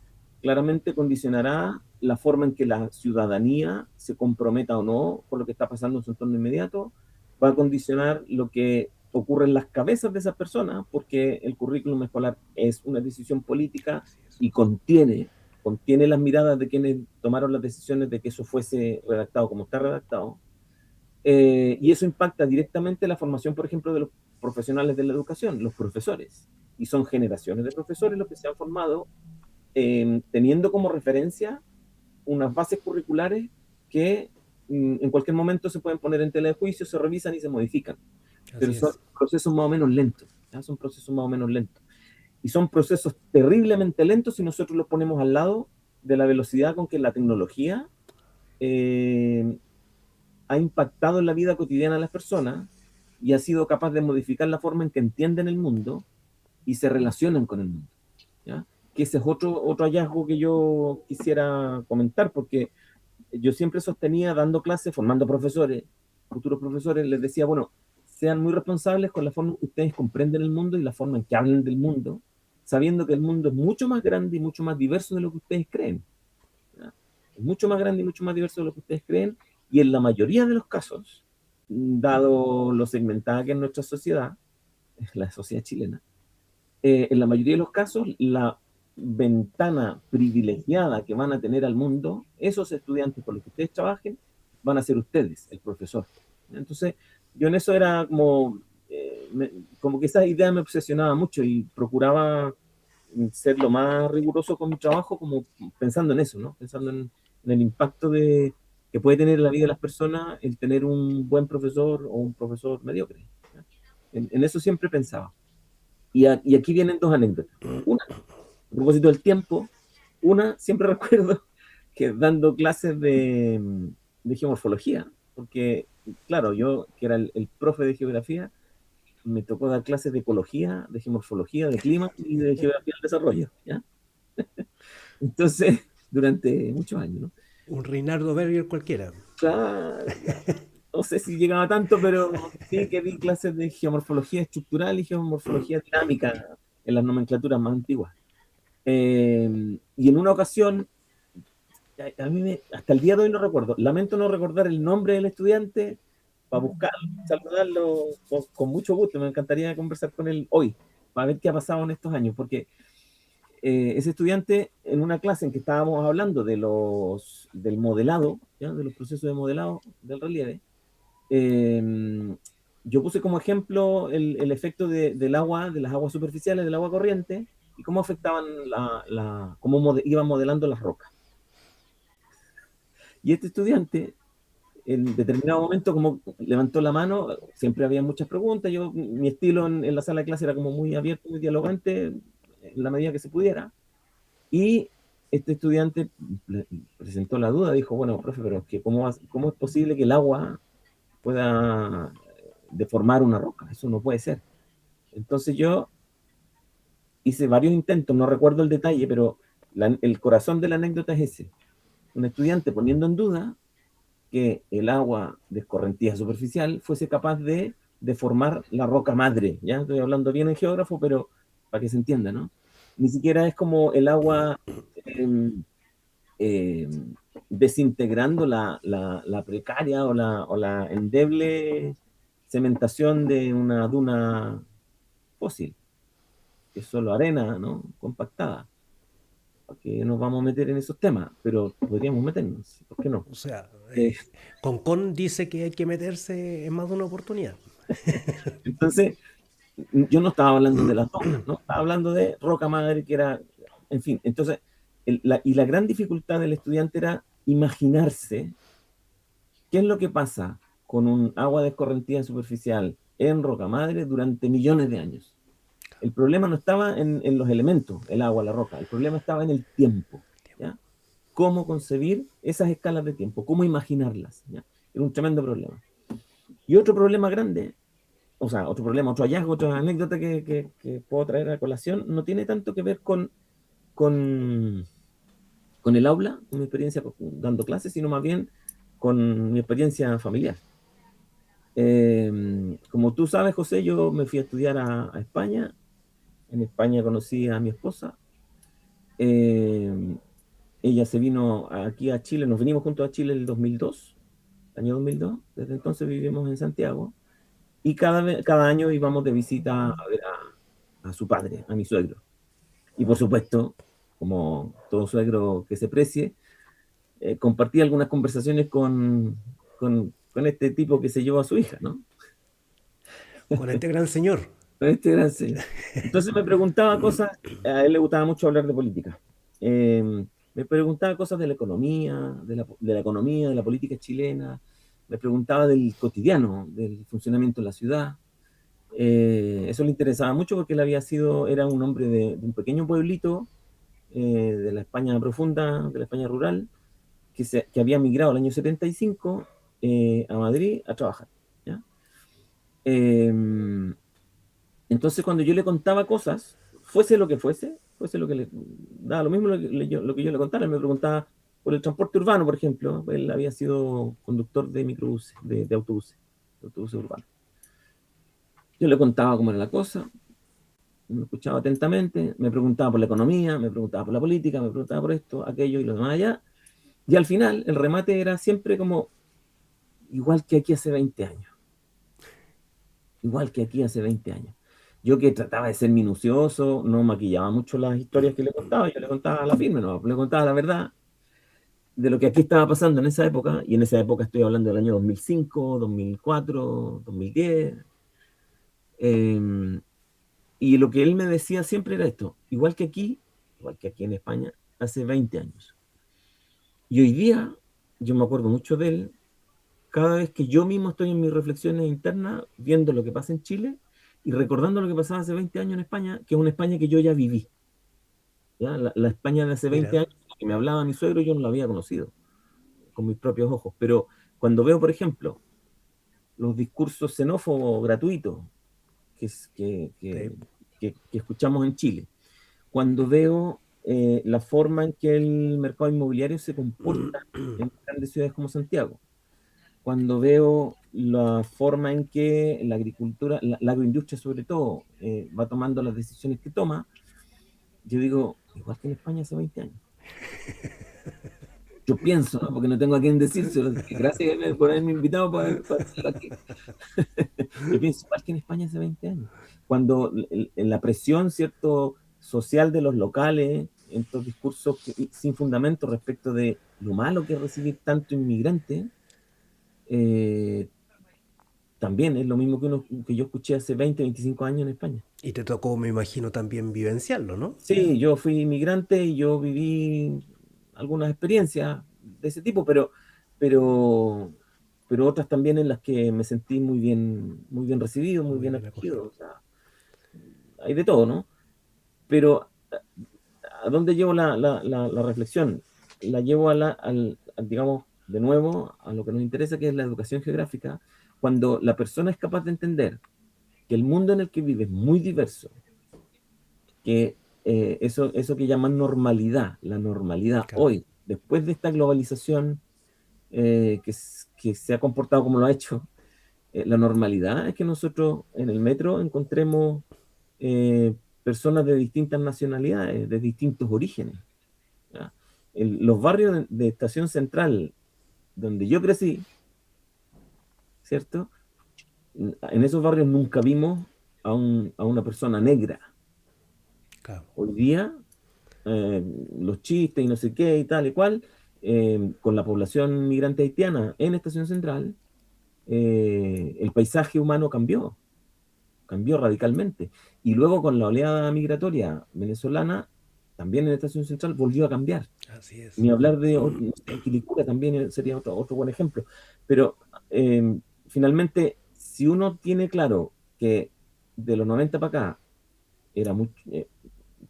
Claramente condicionará la forma en que la ciudadanía se comprometa o no con lo que está pasando en su entorno inmediato, va a condicionar lo que ocurre en las cabezas de esas personas, porque el currículum escolar es una decisión política y contiene las miradas de quienes tomaron las decisiones de que eso fuese redactado como está redactado. Y eso impacta directamente la formación, por ejemplo, de los profesionales de la educación, los profesores. Y son generaciones de profesores los que se han formado teniendo como referencia unas bases curriculares que en cualquier momento se pueden poner en tela de juicio, se revisan y se modifican. Pero son procesos más o menos lentos, ¿ya? Son procesos más o menos lentos. Y son procesos terriblemente lentos si nosotros los ponemos al lado de la velocidad con que la tecnología ha impactado en la vida cotidiana de las personas y ha sido capaz de modificar la forma en que entienden el mundo y se relacionan con el mundo, ¿ya? Que ese es otro hallazgo que yo quisiera comentar, porque yo siempre sostenía, dando clases, formando profesores, futuros profesores, les decía, bueno, sean muy responsables con la forma en que ustedes comprenden el mundo y la forma en que hablan del mundo, sabiendo que el mundo es mucho más grande y mucho más diverso de lo que ustedes creen, ¿ya? Es mucho más grande y mucho más diverso de lo que ustedes creen, y en la mayoría de los casos, dado lo segmentada que es nuestra sociedad, la sociedad chilena, en la mayoría de los casos, la ventana privilegiada que van a tener al mundo, esos estudiantes por los que ustedes trabajen, van a ser ustedes, el profesor. Entonces, yo en eso era como que esa idea me obsesionaba mucho y procuraba ser lo más riguroso con mi trabajo, como pensando en eso, ¿no? Pensando en el impacto que puede tener en la vida de las personas el tener un buen profesor o un profesor mediocre. En eso siempre pensaba. Y aquí vienen dos anécdotas. Una, a propósito del tiempo, siempre recuerdo que dando clases de geomorfología, porque, claro, yo, que era el profe de geografía, me tocó dar clases de ecología, de geomorfología, de clima y de geografía del desarrollo, ¿ya? Entonces, durante muchos años, ¿no? Un Reinaldo Berger cualquiera. Claro, no sé si llegaba tanto, pero sí que di clases de geomorfología estructural y geomorfología dinámica en las nomenclaturas más antiguas. Y en una ocasión, a mí hasta el día de hoy no recuerdo, lamento no recordar el nombre del estudiante, para buscarlo, saludarlo con mucho gusto, me encantaría conversar con él hoy, para ver qué ha pasado en estos años, porque ese estudiante, en una clase en que estábamos hablando del modelado, ¿ya? De los procesos de modelado del relieve, yo puse como ejemplo el efecto del agua, de las aguas superficiales, del agua corriente, y cómo afectaban cómo iban modelando las rocas. Y este estudiante, en determinado momento, como levantó la mano, siempre había muchas preguntas, mi estilo en la sala de clase era como muy abierto, muy dialogante, en la medida que se pudiera, y este estudiante presentó la duda, dijo, bueno, profe, pero es que ¿cómo es posible que el agua pueda deformar una roca? Eso no puede ser. Entonces yo hice varios intentos, no recuerdo el detalle, pero el corazón de la anécdota es ese. Un estudiante poniendo en duda que el agua de escorrentía superficial fuese capaz de deformar la roca madre. Ya estoy hablando bien en geógrafo, pero para que se entienda, ¿no? Ni siquiera es como el agua desintegrando la precaria o la endeble cementación de una duna fósil, que es solo arena, ¿no? Compactada. Porque nos vamos a meter en esos temas, pero podríamos meternos, ¿por qué no? O sea, Concon dice que hay que meterse en más de una oportunidad. Entonces, yo no estaba hablando de las rocas, ¿no? Estaba hablando de roca madre, que era, en fin. Entonces, y la gran dificultad del estudiante era imaginarse qué es lo que pasa con un agua de escorrentía superficial en roca madre durante millones de años. El problema no estaba en los elementos, el agua, la roca, el problema estaba en el tiempo, ¿ya? Cómo concebir esas escalas de tiempo, cómo imaginarlas, ¿ya? Era un tremendo problema. Y otro problema grande, o sea, otro hallazgo, otra anécdota que puedo traer a colación, no tiene tanto que ver con el aula, con mi experiencia dando clases, sino más bien con mi experiencia familiar. Como tú sabes, José, yo me fui a estudiar a España. En España conocí a mi esposa. Ella se vino aquí a Chile, nos vinimos juntos a Chile el 2002, año 2002. Desde entonces vivimos en Santiago. Y cada año íbamos de visita a ver a su padre, a mi suegro. Y por supuesto, como todo suegro que se precie, compartí algunas conversaciones con este tipo que se llevó a su hija, ¿no? Con este gran señor. Con este gran señor. Entonces me preguntaba cosas, a él le gustaba mucho hablar de política. Me preguntaba cosas de la economía, de la economía, de la política chilena. Me preguntaba del cotidiano, del funcionamiento de la ciudad. Eso le interesaba mucho porque él era un hombre de un pequeño pueblito de la España profunda, de la España rural, que había migrado el año 75 a Madrid a trabajar, ¿ya? Entonces cuando yo le contaba cosas, fuese lo que le daba lo mismo lo que yo le contara. Él me preguntaba por el transporte urbano, por ejemplo. Él había sido conductor de microbuses, de autobuses urbanos. Yo le contaba cómo era la cosa, me escuchaba atentamente, me preguntaba por la economía, me preguntaba por la política, me preguntaba por esto, aquello y lo demás allá. Y al final, el remate era siempre como, igual que aquí hace 20 años. Igual que aquí hace 20 años. Yo, que trataba de ser minucioso, no maquillaba mucho las historias que le contaba, yo le contaba la firme, no, le contaba la verdad de lo que aquí estaba pasando en esa época, y en esa época estoy hablando del año 2005, 2004, 2010. Y lo que él me decía siempre era esto: igual que aquí en España, hace 20 años. Y hoy día, yo me acuerdo mucho de él, cada vez que yo mismo estoy en mis reflexiones internas, viendo lo que pasa en Chile y recordando lo que pasaba hace 20 años en España, que es una España que yo ya viví. ¿Ya? La España de hace 20 años, que me hablaba mi suegro, yo no la había conocido con mis propios ojos. Pero cuando veo, por ejemplo, los discursos xenófobos gratuitos que escuchamos en Chile, cuando veo la forma en que el mercado inmobiliario se comporta en grandes ciudades como Santiago, cuando veo la forma en que la agricultura, la agroindustria sobre todo, va tomando las decisiones que toma, yo digo, igual que en España hace 20 años. Yo pienso, ¿no? Porque no tengo a quién decírselo. Gracias por haberme invitado para decirlo aquí. Yo pienso, igual que en España hace 20 años. Cuando la presión, ¿cierto?, social de los locales, en estos discursos sin fundamento respecto de lo malo que es recibir tanto inmigrante, también es lo mismo que yo escuché hace 20, 25 años en España. Y te tocó, me imagino, también vivenciarlo, ¿no? Sí, yo fui inmigrante y yo viví algunas experiencias de ese tipo, pero, pero otras también en las que me sentí muy bien recibido, muy bien acogido. O sea, hay de todo, ¿no? Pero ¿a dónde llevo la reflexión? La llevo digamos, de nuevo, a lo que nos interesa, que es la educación geográfica, cuando la persona es capaz de entender que el mundo en el que vive es muy diverso, que eso que llaman normalidad, la normalidad Claro. hoy, después de esta globalización que se ha comportado como lo ha hecho, la normalidad es que nosotros en el metro encontremos personas de distintas nacionalidades, de distintos orígenes. ¿Ya? Los barrios de Estación Central, donde yo crecí, ¿cierto? En esos barrios nunca vimos a una persona negra. Claro. Hoy día, los chistes y no sé qué y tal y cual, con la población migrante haitiana en Estación Central, el paisaje humano cambió radicalmente. Y luego con la oleada migratoria venezolana, también en Estación Central volvió a cambiar. Así es. Ni hablar de no sé, Quilicura también sería otro buen ejemplo. Pero finalmente, si uno tiene claro que de los 90 para acá era mucho,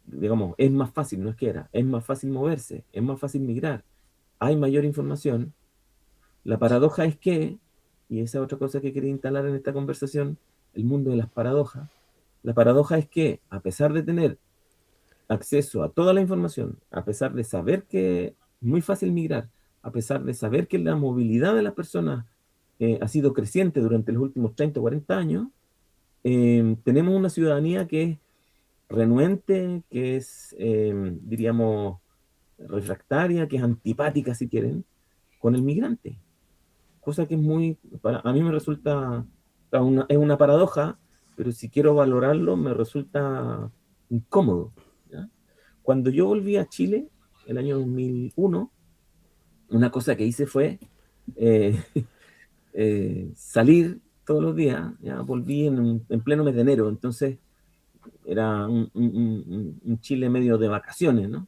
digamos, es más fácil, no es que era, es más fácil moverse, es más fácil migrar, hay mayor información, la paradoja es que, y esa es otra cosa que quería instalar en esta conversación, el mundo de las paradojas, la paradoja es que a pesar de tener acceso a toda la información, a pesar de saber que es muy fácil migrar, a pesar de saber que la movilidad de las personas ha sido creciente durante los últimos 30 o 40 años, tenemos una ciudadanía que es renuente, que es, diríamos, refractaria, que es antipática, si quieren, con el migrante. Cosa que es a mí me resulta, es una paradoja, pero si quiero valorarlo, me resulta incómodo. ¿Ya? Cuando yo volví a Chile, el año 2001, una cosa que hice fue eh, salir todos los días. Ya volví en pleno mes de enero, entonces era un Chile medio de vacaciones, ¿no?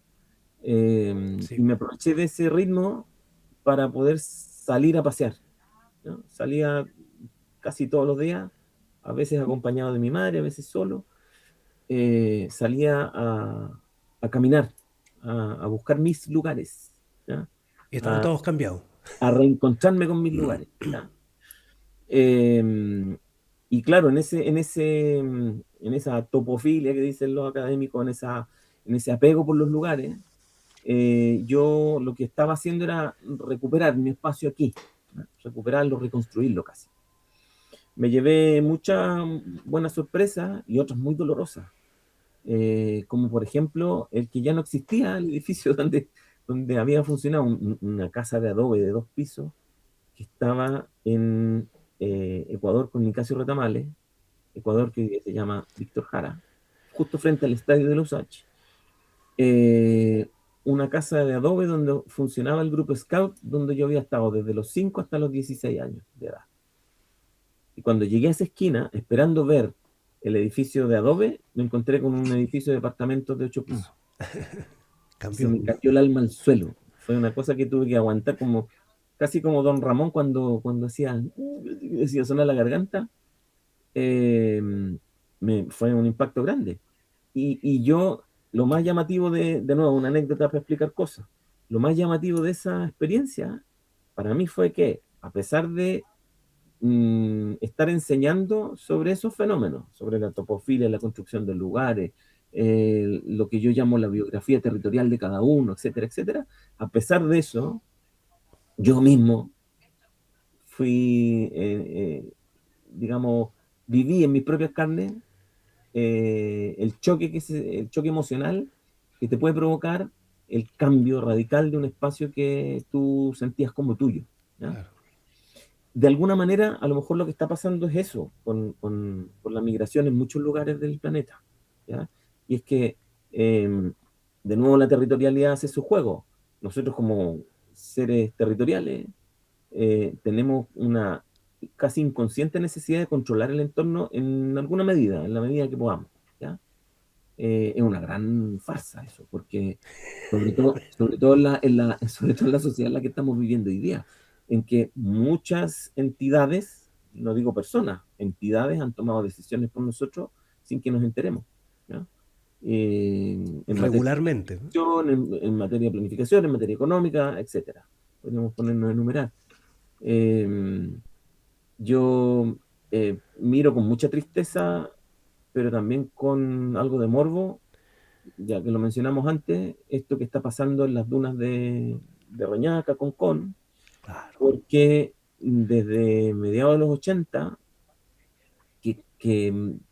Sí. Y me aproveché de ese ritmo para poder salir a pasear, ¿no? Salía casi todos los días, a veces acompañado de mi madre, a veces solo. Salía a caminar, a buscar mis lugares, ¿ya? Y están todos cambiados. A reencontrarme con mis lugares, ¿ya? Y claro, en esa topofilia que dicen los académicos, en ese apego por los lugares, yo lo que estaba haciendo era recuperar mi espacio aquí, ¿no? Recuperarlo, reconstruirlo casi. Me llevé muchas buenas sorpresas y otras muy dolorosas, como por ejemplo el que ya no existía el edificio donde había funcionado una casa de adobe de 2 pisos que estaba en Ecuador con Nicasio Retamales, Ecuador que hoy día se llama Víctor Jara, justo frente al estadio de los H. Una casa de adobe donde funcionaba el grupo Scout, donde yo había estado desde los 5 hasta los 16 años de edad. Y cuando llegué a esa esquina, esperando ver el edificio de adobe, me encontré con un edificio de departamentos de 8 pisos. Se Cambió. me cayó el alma al suelo. Fue una cosa que tuve que aguantar casi como Don Ramón cuando decía sonar la garganta. Fue un impacto grande. Y yo, lo más llamativo de nuevo, una anécdota para explicar cosas, lo más llamativo de esa experiencia para mí fue que, a pesar de estar enseñando sobre esos fenómenos, sobre la topofilia, la construcción de lugares, lo que yo llamo la biografía territorial de cada uno, etcétera, etcétera, a pesar de eso, yo mismo fui, digamos, viví en mis propias carnes el choque emocional que te puede provocar el cambio radical de un espacio que tú sentías como tuyo, ¿ya? Claro. De alguna manera, a lo mejor lo que está pasando es eso, con la migración en muchos lugares del planeta, ¿ya? Y es que De nuevo la territorialidad hace su juego. Nosotros como seres territoriales tenemos una casi inconsciente necesidad de controlar el entorno en alguna medida, en la medida que podamos, ¿ya? Es una gran farsa eso, porque sobre todo en la sociedad en la que estamos viviendo hoy día, en que muchas entidades, no digo personas, entidades han tomado decisiones por nosotros sin que nos enteremos, ¿ya? En materia Regularmente. de gestión, en materia de planificación, en materia económica, etcétera. Podríamos ponernos a enumerar. Eh, yo miro con mucha tristeza, pero también con algo de morbo, ya que lo mencionamos antes, esto que está pasando en las dunas de Reñaca, Concón, Claro. porque desde mediados de los 80,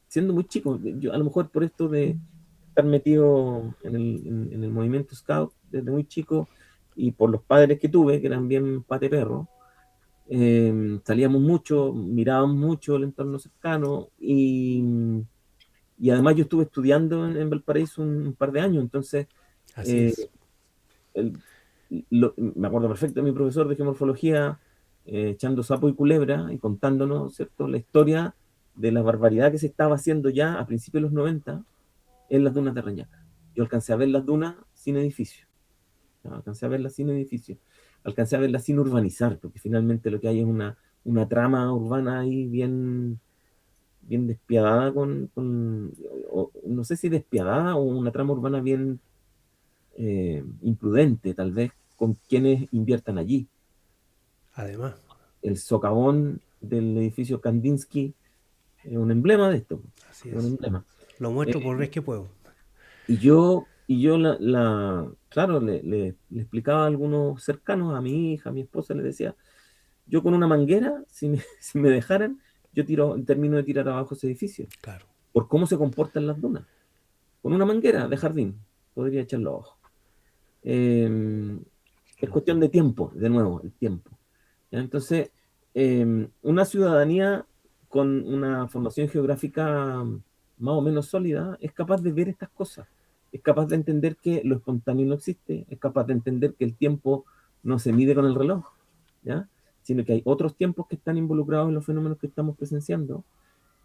siendo muy chico, yo a lo mejor por esto de estar metido en el movimiento Scout desde muy chico y por los padres que tuve, que eran bien pate perro, salíamos mucho, mirábamos mucho el entorno cercano y además yo estuve estudiando en Valparaíso un par de años, entonces Así es. el- me acuerdo perfecto de mi profesor de geomorfología echando sapo y culebra y contándonos, ¿cierto?, la historia de la barbaridad que se estaba haciendo ya a principios de los 90 en las dunas de Reñaca. Yo alcancé a ver las dunas sin edificio, ¿no? Alcancé a verlas sin edificio, alcancé a verlas sin urbanizar, porque finalmente lo que hay es una trama urbana ahí bien despiadada no sé si despiadada o una trama urbana bien imprudente, tal vez, con quienes inviertan allí. Además, El socavón del edificio Kandinsky es un emblema de esto, así es un es. emblema. Lo muestro por vez que puedo. Y yo claro, le explicaba a algunos cercanos, a mi hija, a mi esposa, le decía, yo con una manguera, si me dejaran, termino de tirar abajo ese edificio, Claro. por cómo se comportan las dunas. Con una manguera de jardín, podría echarlo abajo. Es cuestión de tiempo, de nuevo, el tiempo. ¿Ya? Entonces, una ciudadanía con una formación geográfica más o menos sólida es capaz de ver estas cosas, es capaz de entender que lo espontáneo no existe, es capaz de entender que el tiempo no se mide con el reloj, ¿ya? Sino que hay otros tiempos que están involucrados en los fenómenos que estamos presenciando.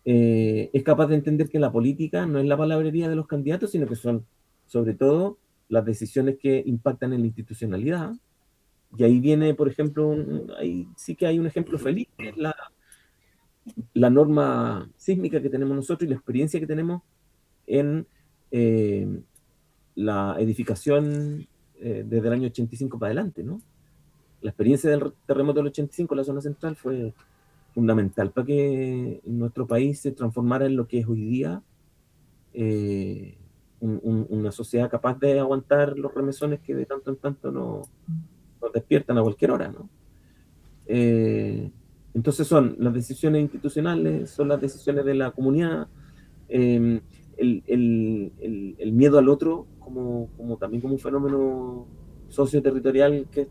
Es capaz de entender que la política no es la palabrería de los candidatos, sino que son, sobre todo, las decisiones que impactan en la institucionalidad. Y ahí viene, por ejemplo, ahí sí que hay un ejemplo feliz, que es la norma sísmica que tenemos nosotros y la experiencia que tenemos en la edificación desde el año 85 para adelante, ¿no? La experiencia del terremoto del 85 en la zona central fue fundamental para que nuestro país se transformara en lo que es hoy día, una sociedad capaz de aguantar los remesones que de tanto en tanto nos despiertan a cualquier hora, ¿no? Entonces son las decisiones institucionales, son las decisiones de la comunidad, eh, el miedo al otro también como un fenómeno socioterritorial que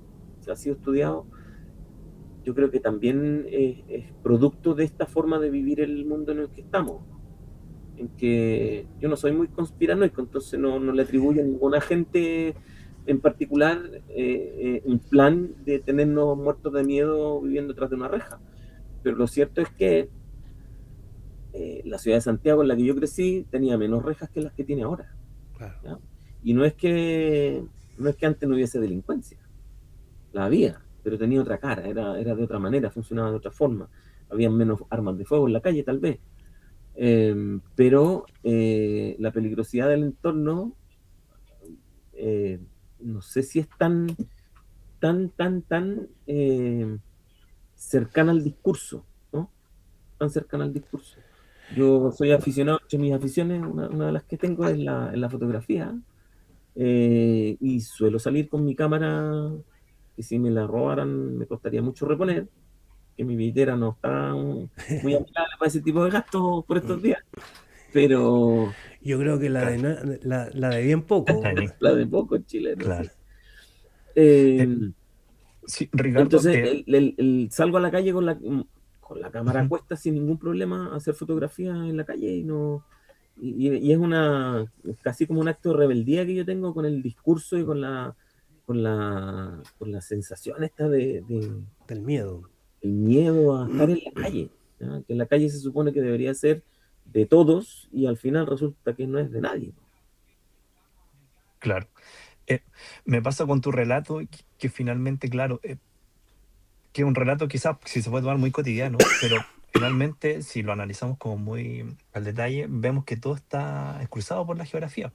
ha sido estudiado. Yo creo que también es producto de esta forma de vivir el mundo en el que estamos, en que yo no soy muy conspiranoico, entonces no le atribuyo a ningún agente en particular un plan de tenernos muertos de miedo viviendo detrás de una reja. Pero lo cierto es que la ciudad de Santiago en la que yo crecí tenía menos rejas que las que tiene ahora, Claro. ¿ya? Y no es que antes no hubiese delincuencia, la había, pero tenía otra cara, era de otra manera, funcionaba de otra forma. Habían menos armas de fuego en la calle, tal vez. Pero la peligrosidad del entorno, no sé si es tan cercana al discurso, ¿no? Tan cercana al discurso. Yo soy aficionado, entre mis aficiones, una de las que tengo es la fotografía, y suelo salir con mi cámara, que si me la robaran me costaría mucho reponer, que mi billetera no está muy amigable para ese tipo de gastos por estos días, pero Yo creo que la de bien poco. la de poco en Chile, no Claro. sé. Eh, Sí, Ricardo, entonces salgo a la calle con la cámara a cuesta sin ningún problema a hacer fotografía en la calle y es casi como un acto de rebeldía que yo tengo con el discurso y con la sensación esta Del miedo. el miedo a estar en la calle, ¿ya? Que en la calle se supone que debería ser de todos y al final resulta que no es de nadie. Claro. Eh, Me pasa con tu relato que finalmente, claro, que es un relato quizás si se puede tomar muy cotidiano, pero finalmente si lo analizamos como muy al detalle, vemos que todo está cruzado por la geografía,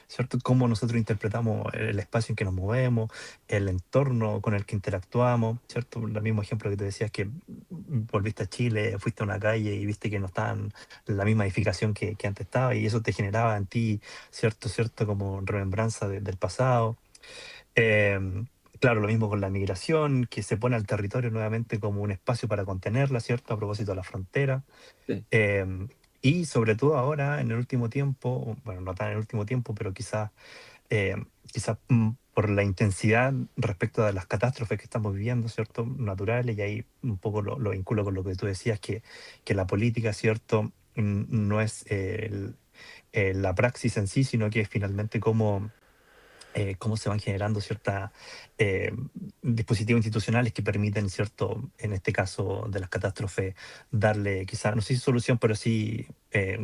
¿cierto? Cómo nosotros interpretamos el espacio en que nos movemos, el entorno con el que interactuamos, ¿cierto? El mismo ejemplo que te decías que volviste a Chile, fuiste a una calle y viste que no estaban en la misma edificación que antes estaba y eso te generaba en ti, ¿cierto? Como remembranza del pasado. Em, claro, lo mismo con la migración, que se pone al territorio nuevamente como un espacio para contenerla, ¿cierto? A propósito de la frontera. Sí. Em, y sobre todo ahora, en el último tiempo, bueno, no tan en el último tiempo, pero quizás por la intensidad respecto de las catástrofes que estamos viviendo, ¿cierto? Naturales, y ahí un poco lo vinculo con lo que tú decías, que la política, ¿cierto? No es la praxis en sí, sino que es finalmente cómo se van generando ciertos dispositivos institucionales que permiten, ¿cierto? En este caso de las catástrofes, darle quizás, no sé si solución, pero sí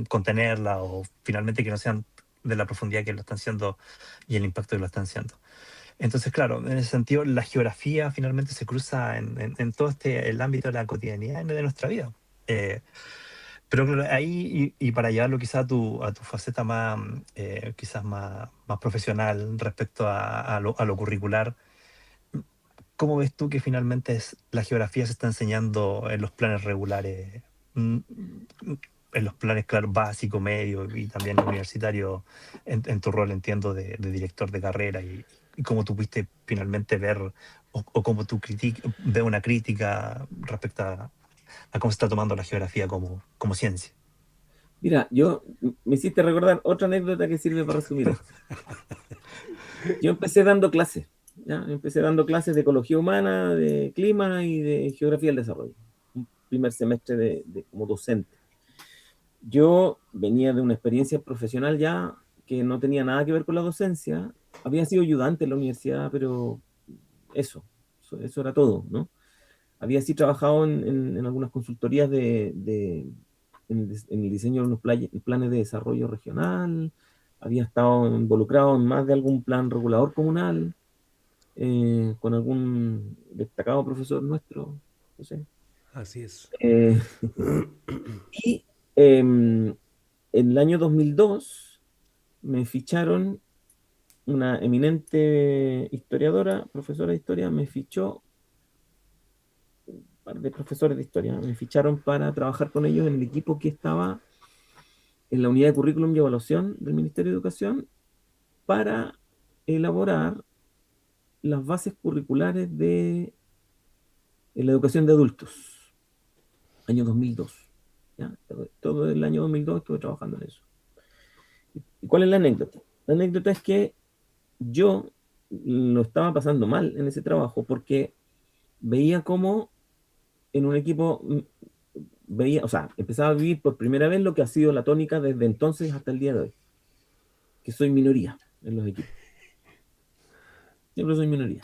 contenerla o finalmente que no sean de la profundidad que lo están siendo y el impacto que lo están siendo. Entonces, claro, en ese sentido, la geografía finalmente se cruza en todo el ámbito de la cotidianidad de nuestra vida. Eh, pero claro, ahí, y para llevarlo quizás a tu faceta más, quizás más profesional respecto a lo curricular, ¿cómo ves tú que finalmente la geografía se está enseñando en los planes regulares, mm, en los planes, claro, básico, medio y también universitario, en tu rol, entiendo, de director de carrera y cómo tú pudiste finalmente ver o cómo tú ves una crítica respecto a cómo se está tomando la geografía como ciencia? Mira, me hiciste recordar otra anécdota que sirve para resumir esto. Yo empecé dando clases, ¿ya? Empecé dando clases de ecología humana, de clima y de geografía del desarrollo. Un primer semestre como docente. Yo venía de una experiencia profesional ya que no tenía nada que ver con la docencia. Había sido ayudante en la universidad, pero eso era todo, ¿no? Había sí trabajado en algunas consultorías en el diseño de unos planes de desarrollo regional, había estado involucrado en más de algún plan regulador comunal, con algún destacado profesor nuestro, no sé. Así es. Y en el año 2002 me ficharon una eminente historiadora, profesora de historia, me fichó, un par de profesores de historia, me ficharon para trabajar con ellos en el equipo que estaba en la unidad de currículum y evaluación del Ministerio de Educación para elaborar las bases curriculares de la educación de adultos, año 2002. ¿Ya? Todo el año 2002 estuve trabajando en eso. ¿Y cuál es la anécdota? La anécdota es que yo lo estaba pasando mal en ese trabajo porque veía cómo en un equipo o sea, empezaba a vivir por primera vez lo que ha sido la tónica desde entonces hasta el día de hoy, que soy minoría en los equipos. Siempre soy minoría.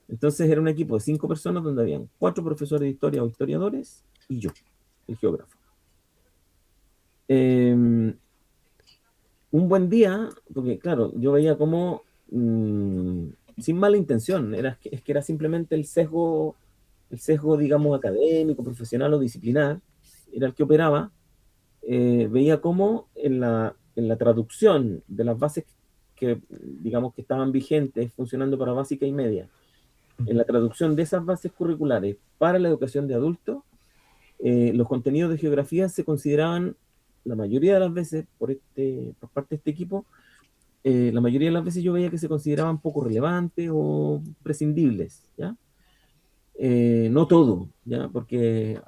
Entonces era un equipo de 5 personas donde habían 4 profesores de historia o historiadores y yo, el geógrafo. Un buen día, porque claro, yo veía como, sin mala intención, es que era simplemente el sesgo, digamos, académico, profesional o disciplinar, era el que operaba. Veía como en la traducción de las bases que, digamos, que estaban vigentes, funcionando para básica y media, en la traducción de esas bases curriculares para la educación de adultos, los contenidos de geografía se consideraban, la mayoría de las veces, por parte de este equipo, la mayoría de las veces yo veía que se consideraban poco relevantes o prescindibles, ¿ya? No todo, ¿ya? Porque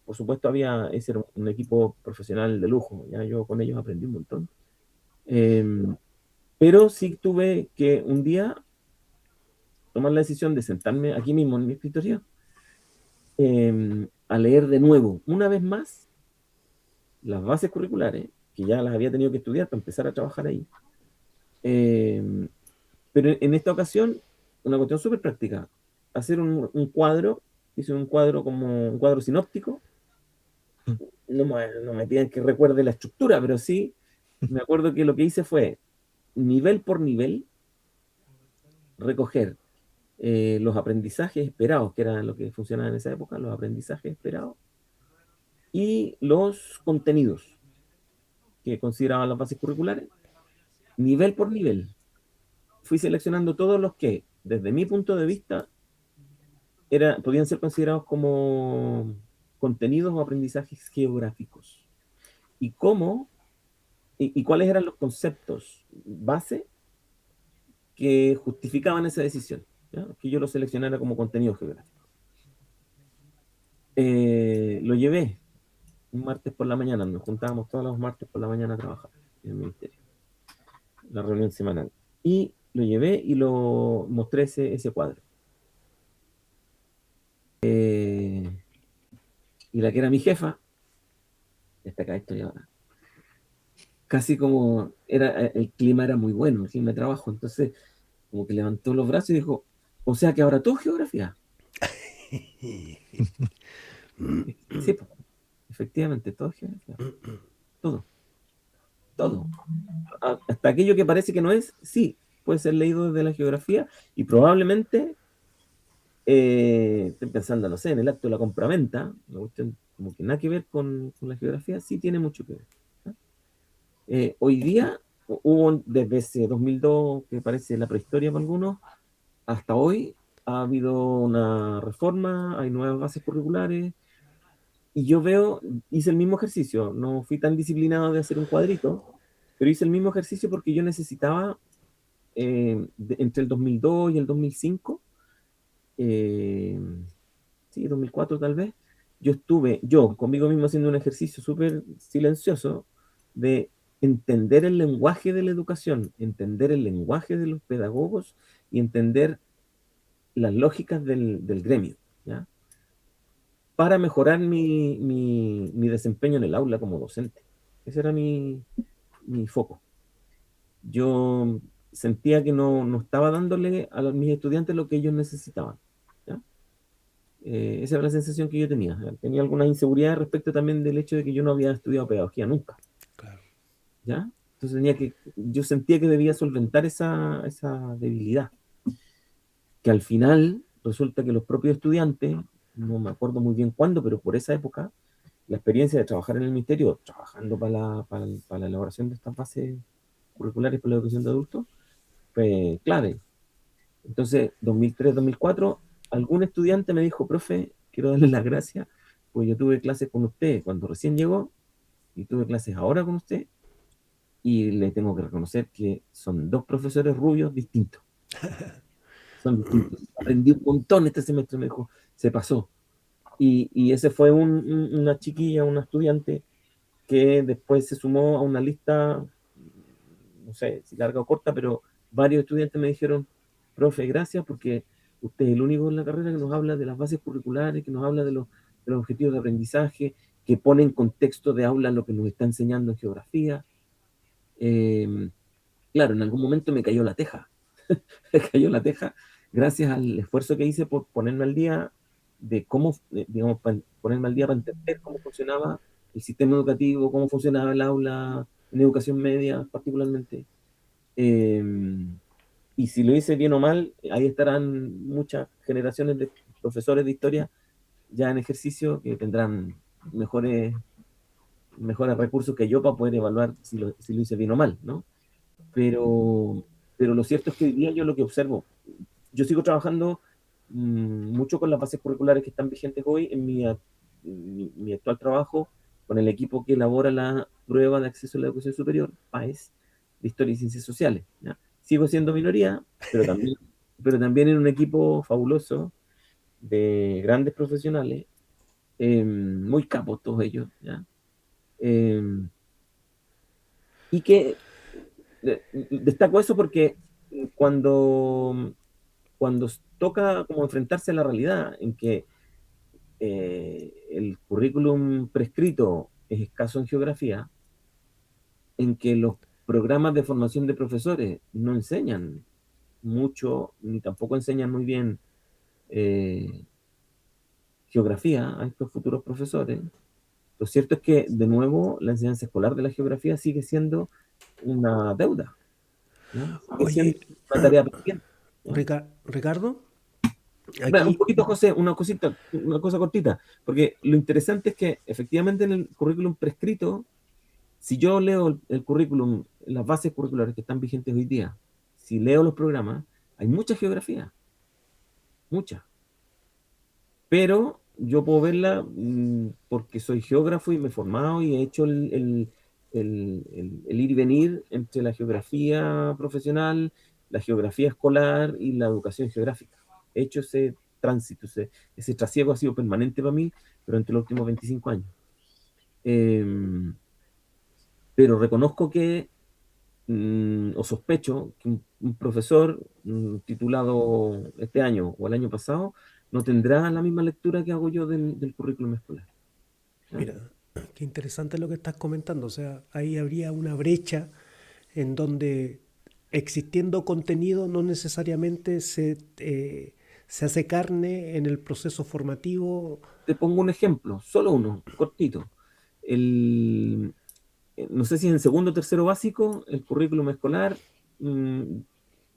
por supuesto, ese era un equipo profesional de lujo, ¿ya? Yo con ellos aprendí un montón. Pero sí tuve que un día tomar la decisión de sentarme aquí mismo en mi escritorio, a leer de nuevo, una vez más, las bases curriculares, porque ya las había tenido que estudiar para empezar a trabajar ahí. Pero en esta ocasión, una cuestión súper práctica, hacer un cuadro, hice un cuadro como un cuadro sinóptico. No me piden que recuerde la estructura, pero sí me acuerdo que lo que hice fue, nivel por nivel, recoger los aprendizajes esperados, que eran lo que funcionaba en esa época, los aprendizajes esperados, y los contenidos que consideraban las bases curriculares, nivel por nivel. Fui seleccionando todos los que, desde mi punto de vista, podían ser considerados como contenidos o aprendizajes geográficos. Y cuáles eran los conceptos base que justificaban esa decisión, ¿ya? Que yo lo seleccionara como contenido geográfico. Lo llevé un martes por la mañana, nos juntábamos todos los martes por la mañana a trabajar en el ministerio, la reunión semanal. Y lo llevé y lo mostré ese cuadro. Y la que era mi jefa, acá estoy ahora, casi como el clima era muy bueno, el clima de trabajo, entonces como que levantó los brazos y dijo, o sea que ahora todo es geografía. Sí, pues, efectivamente, todo es geografía. Todo. Todo. Hasta aquello que parece que no es, sí, puede ser leído desde la geografía y probablemente, estoy pensando, no sé, en el acto de la compraventa, una cuestión como que nada que ver con la geografía, sí tiene mucho que ver. Hoy día hubo desde ese 2002, que parece la prehistoria para algunos, hasta hoy ha habido una reforma, hay nuevas bases curriculares, y yo hice el mismo ejercicio, no fui tan disciplinado de hacer un cuadrito, pero hice el mismo ejercicio porque yo necesitaba, entre el 2002 y el 2005, sí, 2004 tal vez, yo conmigo mismo haciendo un ejercicio súper silencioso de entender el lenguaje de la educación, entender el lenguaje de los pedagogos y entender las lógicas del gremio, ¿ya? Para mejorar mi desempeño en el aula como docente. Ese era mi foco. Yo sentía que no estaba dándole a mis estudiantes lo que ellos necesitaban, ¿ya? Esa era la sensación que yo tenía. Tenía alguna inseguridad respecto también del hecho de que yo no había estudiado pedagogía nunca. Claro. ¿Ya? Entonces yo sentía que debía solventar esa debilidad. Que al final resulta que los propios estudiantes, no me acuerdo muy bien cuándo, pero por esa época, la experiencia de trabajar en el ministerio, trabajando para la elaboración de estas bases curriculares para la educación de adultos, fue clave. Entonces, 2003-2004, algún estudiante me dijo, profe, quiero darle las gracias, pues yo tuve clases con usted cuando recién llegó, y tuve clases ahora con usted, y le tengo que reconocer que son dos profesores rubios distintos. Son distintos. Aprendí un montón este semestre, me dijo, se pasó. Y ese fue una chiquilla, una estudiante, que después se sumó a una lista, no sé si larga o corta, pero varios estudiantes me dijeron, profe, gracias, porque usted es el único en la carrera que nos habla de las bases curriculares, que nos habla de los objetivos de aprendizaje, que pone en contexto de aula lo que nos está enseñando en geografía. Claro, en algún momento me cayó la teja. Me cayó la teja gracias al esfuerzo que hice por ponerme al día de cómo, digamos, ponerme al día para entender cómo funcionaba el sistema educativo, cómo funcionaba el aula en educación media particularmente. Eh, y si lo hice bien o mal, ahí estarán muchas generaciones de profesores de historia ya en ejercicio que tendrán mejores recursos que yo para poder evaluar si lo hice bien o mal, ¿no? Pero lo cierto es que hoy día yo lo que observo, yo sigo trabajando mucho con las bases curriculares que están vigentes hoy en mi actual trabajo, con el equipo que elabora la prueba de acceso a la educación superior, PAES, de Historia y Ciencias Sociales, ¿ya? Sigo siendo minoría, pero también en un equipo fabuloso de grandes profesionales, muy capos todos ellos, ¿ya? Y que destaco eso porque cuando toca como enfrentarse a la realidad en que el currículum prescrito es escaso en geografía, en que los programas de formación de profesores no enseñan mucho, ni tampoco enseñan muy bien geografía a estos futuros profesores. Lo cierto es que, de nuevo, la enseñanza escolar de la geografía sigue siendo una deuda, ¿ya? Sigue siendo Oye, una tarea pendiente, ¿ya? Ricardo, Bueno, un aquí, poquito, José, una cosita, una cosa cortita, porque lo interesante es que efectivamente en el currículum prescrito, si yo leo el currículum, las bases curriculares que están vigentes hoy día, si leo los programas, hay mucha geografía, mucha. Pero yo puedo verla porque soy geógrafo y me he formado y he hecho el ir y venir entre la geografía profesional, la geografía escolar y la educación geográfica. He hecho ese tránsito, ese trasiego ha sido permanente para mí durante los últimos 25 años. Em, pero reconozco que, o sospecho, que un profesor titulado este año o el año pasado no tendrá la misma lectura que hago yo del currículum escolar, ¿ya? mira, qué interesante lo que estás comentando. O sea, ahí habría una brecha en donde existiendo contenido no necesariamente se hace carne en el proceso formativo. Te pongo un ejemplo, solo uno, cortito. El, no sé si en segundo o tercero básico, el currículum escolar, mm,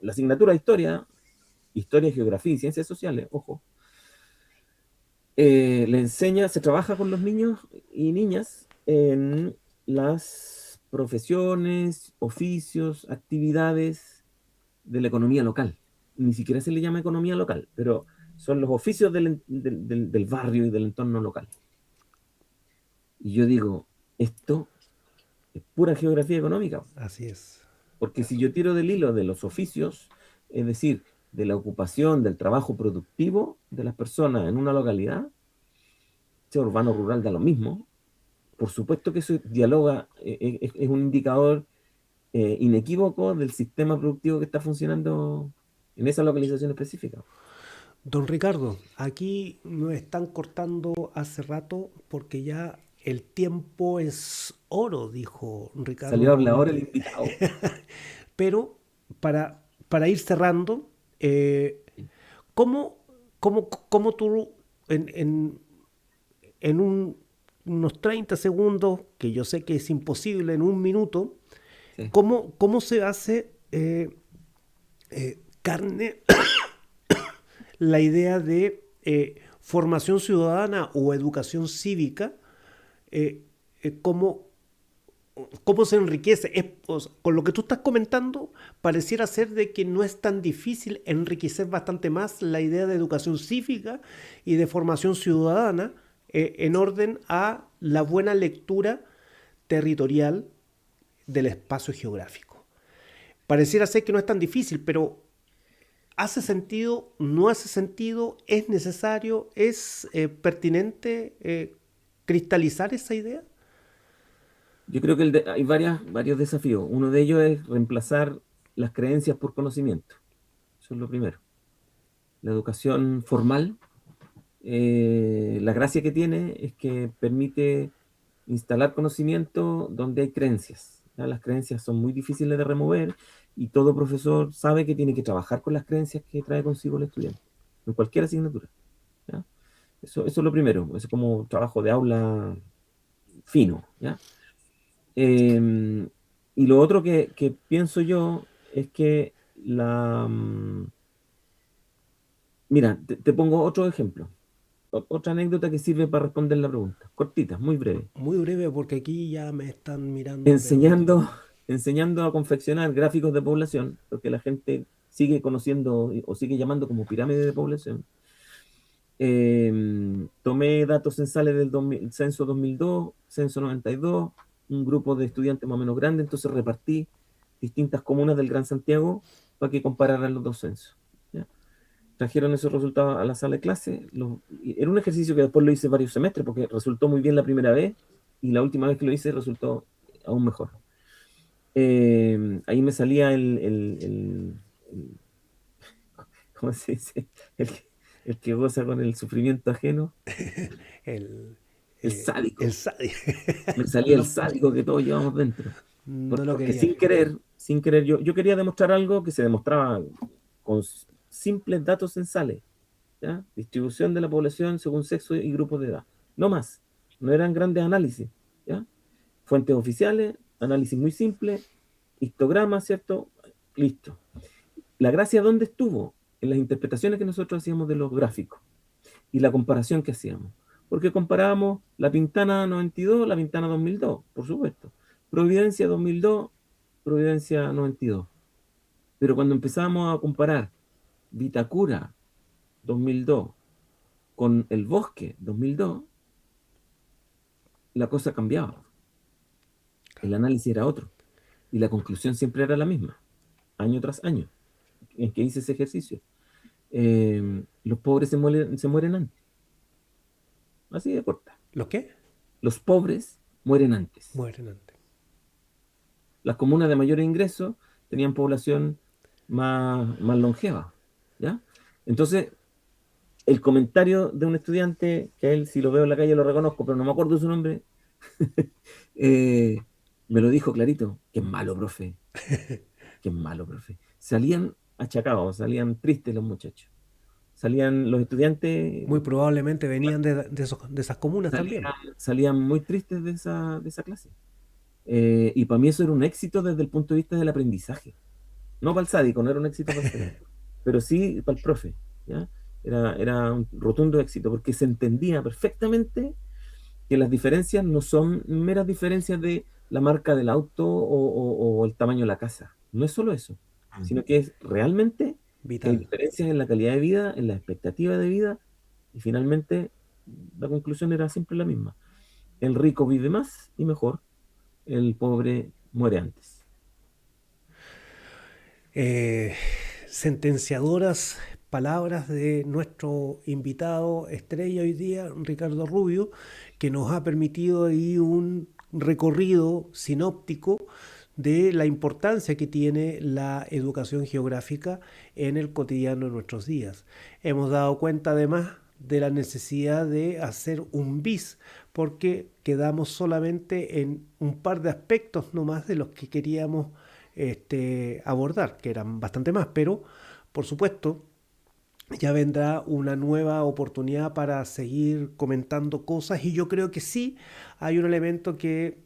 la asignatura de historia, geografía y ciencias sociales, ojo, le enseña, se trabaja con los niños y niñas en las profesiones, oficios, actividades de la economía local. Ni siquiera se le llama economía local, pero son los oficios del barrio y del entorno local. Y yo digo, esto es pura geografía económica, Así es. porque si yo tiro del hilo de los oficios, es decir, de la ocupación, del trabajo productivo de las personas en una localidad, sea urbano o rural, da lo mismo. Por supuesto que eso dialoga, es un indicador inequívoco del sistema productivo que está funcionando en esa localización específica. Don Ricardo, aquí nos están cortando hace rato porque ya el tiempo es oro, dijo Salió a Ricardo hablar ahora el Bonete. invitado. Pero para ir cerrando, ¿cómo, cómo tú en unos 30 segundos, que yo sé que es imposible en un minuto, Sí. cómo se hace carne la idea de formación ciudadana o educación cívica? eh, ¿Cómo, cómo se enriquece? O sea, con lo que tú estás comentando, pareciera ser de que no es tan difícil enriquecer bastante más la idea de educación cívica y de formación ciudadana en orden a la buena lectura territorial del espacio geográfico. Pareciera ser que no es tan difícil, pero ¿hace sentido? ¿No hace sentido? ¿Es necesario? ¿Es pertinente cristalizar esa idea? Yo creo que hay varios desafíos. Uno de ellos es reemplazar las creencias por conocimiento. Eso es lo primero. La educación formal, la gracia que tiene es que permite instalar conocimiento donde hay creencias, ¿ya? Las creencias son muy difíciles de remover y todo profesor sabe que tiene que trabajar con las creencias que trae consigo el estudiante, en cualquier asignatura, ¿ya? Eso es lo primero, es como trabajo de aula fino, ¿ya? Y lo otro que pienso yo es que mira, te pongo otro ejemplo, otra anécdota que sirve para responder la pregunta, cortita, muy breve. Muy breve porque aquí ya me están mirando, pero Enseñando a confeccionar gráficos de población, porque la gente sigue conociendo o sigue llamando como pirámide de población. Tomé datos censales del censo 2002, censo 92, un grupo de estudiantes más o menos grande, entonces repartí distintas comunas del Gran Santiago para que compararan los dos censos, ¿ya? Trajeron esos resultados a la sala de clase. Era un ejercicio que después lo hice varios semestres porque resultó muy bien la primera vez y la última vez que lo hice resultó aún mejor. Ahí me salía ¿cómo se dice? El, el que goza con el sufrimiento ajeno, el, el sádico. el SADI. Me salía el sádico que todos llevamos dentro. No lo Porque quería. sin querer, yo quería demostrar algo que se demostraba con simples datos censales, ¿ya? Distribución de la población según sexo y grupos de edad. No más. No eran grandes análisis, ¿ya? Fuentes oficiales, análisis muy simple, histogramas, ¿cierto? Listo. La gracia, ¿dónde estuvo? En las interpretaciones que nosotros hacíamos de los gráficos y la comparación que hacíamos. Porque comparábamos la Pintana 92, la Pintana 2002, por supuesto. Providencia 2002, Providencia 92. Pero cuando empezábamos a comparar Vitacura 2002 con El Bosque 2002, la cosa cambiaba. El análisis era otro. Y la conclusión siempre era la misma, año tras año, en que hice ese ejercicio. Los pobres se mueren antes. Así de corta. ¿Los qué? Los pobres mueren antes. Mueren antes. Las comunas de mayor ingreso tenían población más longeva, ¿ya? Entonces, el comentario de un estudiante, que a él si lo veo en la calle lo reconozco, pero no me acuerdo su nombre, eh, me lo dijo clarito, que es malo, profe, que es malo, profe. Salían achacados, salían tristes los muchachos. Salían los estudiantes, Muy probablemente venían de esas comunas también. salían muy tristes de esa clase. Y para mí eso era un éxito desde el punto de vista del aprendizaje. No para el sádico, no era un éxito para el sádico, pero sí para el profe, ¿ya? Era un rotundo éxito, porque se entendía perfectamente que las diferencias no son meras diferencias de la marca del auto o el tamaño de la casa. No es solo eso, sino que es realmente que hay Vital. diferencias en la calidad de vida, en la expectativa de vida, y finalmente la conclusión era siempre la misma. El rico vive más y mejor, el pobre muere antes. Eh, sentenciadoras palabras de nuestro invitado estrella hoy día, Ricardo Rubio, que nos ha permitido ahí un recorrido sinóptico de la importancia que tiene la educación geográfica en el cotidiano de nuestros días. Hemos dado cuenta además de la necesidad de hacer un bis, porque quedamos solamente en un par de aspectos nomás de los que queríamos abordar, que eran bastante más, pero por supuesto ya vendrá una nueva oportunidad para seguir comentando cosas y yo creo que sí hay un elemento que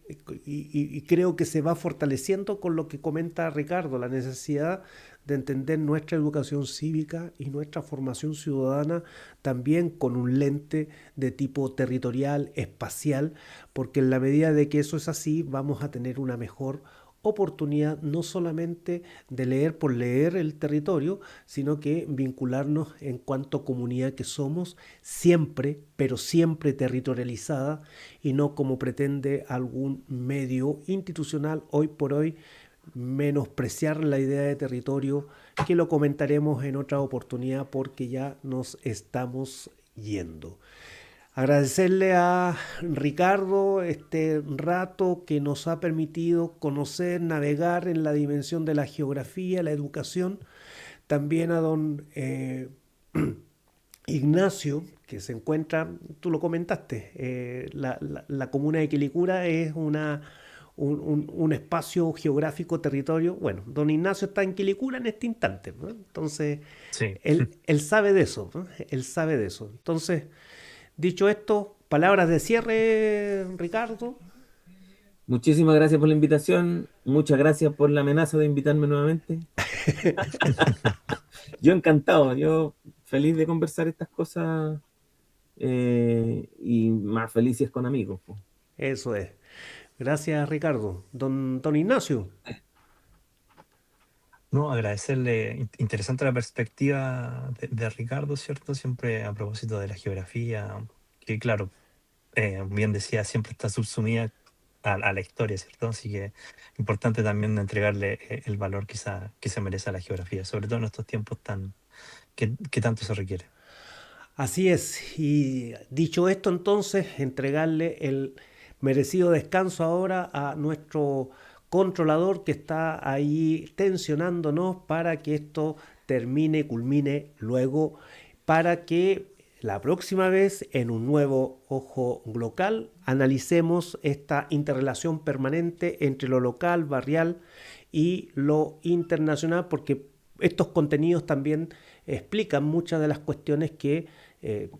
y creo que se va fortaleciendo con lo que comenta Ricardo, la necesidad de entender nuestra educación cívica y nuestra formación ciudadana también con un lente de tipo territorial, espacial, porque en la medida de que eso es así vamos a tener una mejor oportunidad no solamente de leer por leer el territorio, sino que vincularnos en cuanto comunidad que somos, siempre, pero siempre territorializada y no como pretende algún medio institucional hoy por hoy menospreciar la idea de territorio, que lo comentaremos en otra oportunidad porque ya nos estamos yendo. Agradecerle a Ricardo este rato que nos ha permitido conocer, navegar en la dimensión de la geografía, la educación. También a don Ignacio, que se encuentra, tú lo comentaste, la comuna de Quilicura es un espacio geográfico, territorio. Bueno, don Ignacio está en Quilicura en este instante, ¿no? Entonces, Sí. él sabe de eso, ¿no? Él sabe de eso. Entonces, dicho esto, palabras de cierre, Ricardo. Muchísimas gracias por la invitación. Muchas gracias por la amenaza de invitarme nuevamente. Yo encantado, yo feliz de conversar estas cosas y más feliz si es con amigos, po. Eso es. Gracias, Ricardo. Don Ignacio. No, agradecerle, interesante la perspectiva de Ricardo, ¿cierto? Siempre a propósito de la geografía, que claro, bien decía, siempre está subsumida a la historia, ¿cierto? Así que importante también entregarle el valor quizá que se merece a la geografía, sobre todo en estos tiempos que tanto se requiere. Así es. Y dicho esto, entonces, entregarle el merecido descanso ahora a nuestro controlador que está ahí tensionándonos para que esto termine, culmine luego, para que la próxima vez, en un nuevo Ojo Glocal, analicemos esta interrelación permanente entre lo local, barrial y lo internacional, porque estos contenidos también explican muchas de las cuestiones que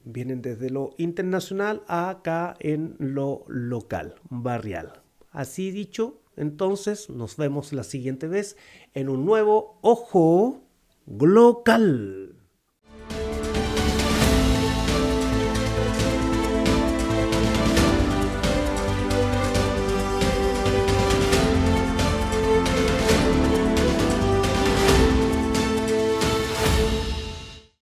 vienen desde lo internacional a acá en lo local, barrial. Así dicho, entonces nos vemos la siguiente vez en un nuevo Ojo Glocal.